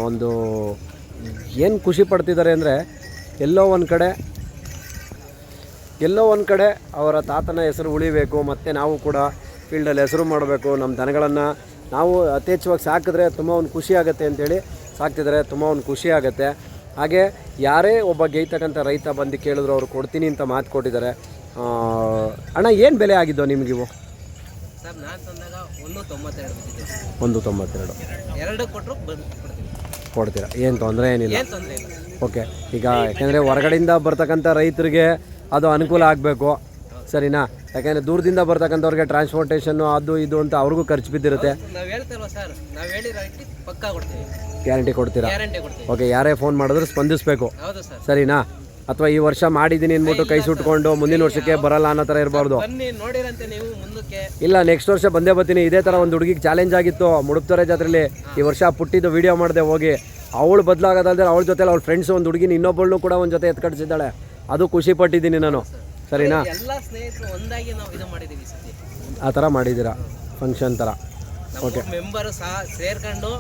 ಒಂದು ಏನು ಖುಷಿ ಪಡ್ತಿದ್ದಾರೆ ಅಂದರೆ, ಎಲ್ಲೋ ಒಂದು ಕಡೆ ಅವರ ತಾತನ ಹೆಸರು ಉಳಿಬೇಕು, ಮತ್ತು ನಾವು ಕೂಡ ಫೀಲ್ಡಲ್ಲಿ ಹೆಸರು ಮಾಡಬೇಕು, ನಮ್ಮ ದನಗಳನ್ನು ನಾವು ಯಥೇಚ್ಛವಾಗಿ ಸಾಕಿದ್ರೆ ತುಂಬ ಒಂದು ಖುಷಿ ಆಗುತ್ತೆ ಅಂತೇಳಿ ಸಾಕ್ತಿದ್ದಾರೆ. ತುಂಬ ಒಂದು ಖುಷಿ ಆಗುತ್ತೆ. ಹಾಗೆ ಯಾರೇ ಒಬ್ಬ ಗೇಯ್ತಕ್ಕಂಥ ರೈತ ಬಂದು ಕೇಳಿದ್ರು ಅವರು ಕೊಡ್ತೀನಿ ಅಂತ ಮಾತು ಕೊಟ್ಟಿದ್ದಾರೆ. ಅಣ್ಣ, ಏನು ಬೆಲೆ ಆಗಿದ್ದೋ ನಿಮಗಿವು? ಸರ್ ನಾನು ತಂದಾಗ 192 ಬಿದ್ದಿದೆ. 192 2 ಕೊಟ್ಟರು ಕೊಡ್ತೀರಾ? ಏನು ತೊಂದರೆ ಏನಿಲ್ಲ? ಏನು ತೊಂದರೆ ಇಲ್ಲ. ಓಕೆ, ಈಗ ಯಾಕೆಂದರೆ ಹೊರಗಡೆಯಿಂದ ಬರ್ತಕ್ಕಂಥ ರೈತರಿಗೆ ಅದು ಅನುಕೂಲ ಆಗಬೇಕು, ಸರಿನಾ? ಯಾಕೆಂದರೆ ದೂರದಿಂದ ಬರ್ತಕ್ಕಂಥವ್ರಿಗೆ ಟ್ರಾನ್ಸ್ಪೋರ್ಟೇಷನ್ನು ಅದು ಇದು ಅಂತ ಅವ್ರಿಗೂ ಖರ್ಚು ಬಿದ್ದಿರುತ್ತೆ. ನಾವು ಹೇಳ್ತೇವಲ್ಲ ಸರ್, ನಾವು ಹೇಳಿರೋ ರೈಟಿಗೆ ಪಕ್ಕಾ ಕೊಡ್ತೀವಿ, ಗ್ಯಾರಂಟಿ ಕೊಡ್ತೀರಾ? ಗ್ಯಾರಂಟಿ ಕೊಡ್ತೀವಿ. ಓಕೆ, ಯಾರೇ ಫೋನ್ ಮಾಡಿದ್ರು ಸ್ಪಂದಿಸಬೇಕು, ಹೌದು ಸರ್, ಸರಿನಾ? ಅಥವಾ ಈ ವರ್ಷ ಮಾಡಿದ್ದೀನಿ ಅಂದ್ಬಿಟ್ಟು ಕೈ ಸುಟ್ಕೊಂಡು ಮುಂದಿನ ವರ್ಷಕ್ಕೆ ಬರಲ್ಲ ಅನ್ನೋ ಥರ ಇರಬಾರ್ದು. ಬನ್ನಿ ನೋಡಿರಂತೆ ನೀವು ಮುಂದಕ್ಕೆ. ಇಲ್ಲ, ನೆಕ್ಸ್ಟ್ ವರ್ಷ ಬಂದೇ ಬರ್ತೀನಿ. ಇದೇ ಥರ ಒಂದು ಹುಡುಗಿಗೆ ಚಾಲೆಂಜ್ ಆಗಿತ್ತು ಮುಡುಪ್ತೊರೆ ಜಾತ್ರೆಯಲ್ಲಿ. ಈ ವರ್ಷ ಪುಟ್ಟಿದ್ದು ವೀಡಿಯೋ ಮಾಡಿದೆ ಹೋಗಿ, ಅವಳು ಬದಲಾಗೋದಲ್ದೆ ಅವಳ ಜೊತೆ ಅವ್ಳ ಫ್ರೆಂಡ್ಸ್ ಒಂದು ಹುಡುಗಿನ ಇನ್ನೊಬ್ಬಳನ್ನು ಕೂಡ ಒಂದು ಜೊತೆ ಎತ್ಕಡಿಸಿದ್ದಾಳೆ. ಅದು ಖುಷಿ ಪಟ್ಟಿದ್ದೀನಿ ನಾನು, ಸರಿನಾ? ಎಲ್ಲ ಸ್ನೇಹಿತರು ಒಂದಾಗಿ ನಾವು ಇದು ಮಾಡಿದ್ದೀವಿ ಸತಿ. ಆ ಥರ ಮಾಡಿದ್ದೀರಾ ಫಂಕ್ಷನ್ ಥರ? ಓಕೆ, ಮೆಂಬರು ಸಹ ಸೇರ್ಕೊಂಡು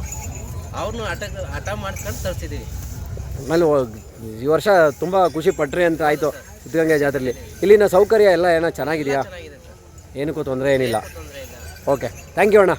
ಅವ್ರನ್ನೂ ಹಠ ಮಾಡ್ಕೊಂಡು ತರಿಸಿದ್ದೀವಿ. ಆಮೇಲೆ ಈ ವರ್ಷ ತುಂಬ ಖುಷಿ ಪಟ್ರಿ ಅಂತ ಆಯಿತು ಸಿದ್ಧಗಂಗೆ ಜಾತ್ರೆಯಲ್ಲಿ. ಇಲ್ಲಿನ ಸೌಕರ್ಯ ಎಲ್ಲ ಏನೋ ಚೆನ್ನಾಗಿದೆಯಾ? ಚೆನ್ನಾಗಿದೆ ಸರ್, ಏನಕ್ಕೂ ತೊಂದರೆ ಏನಿಲ್ಲ. ತೊಂದರೆ ಇಲ್ಲ. ಓಕೆ, ಥ್ಯಾಂಕ್ ಯು ಅಣ್ಣ.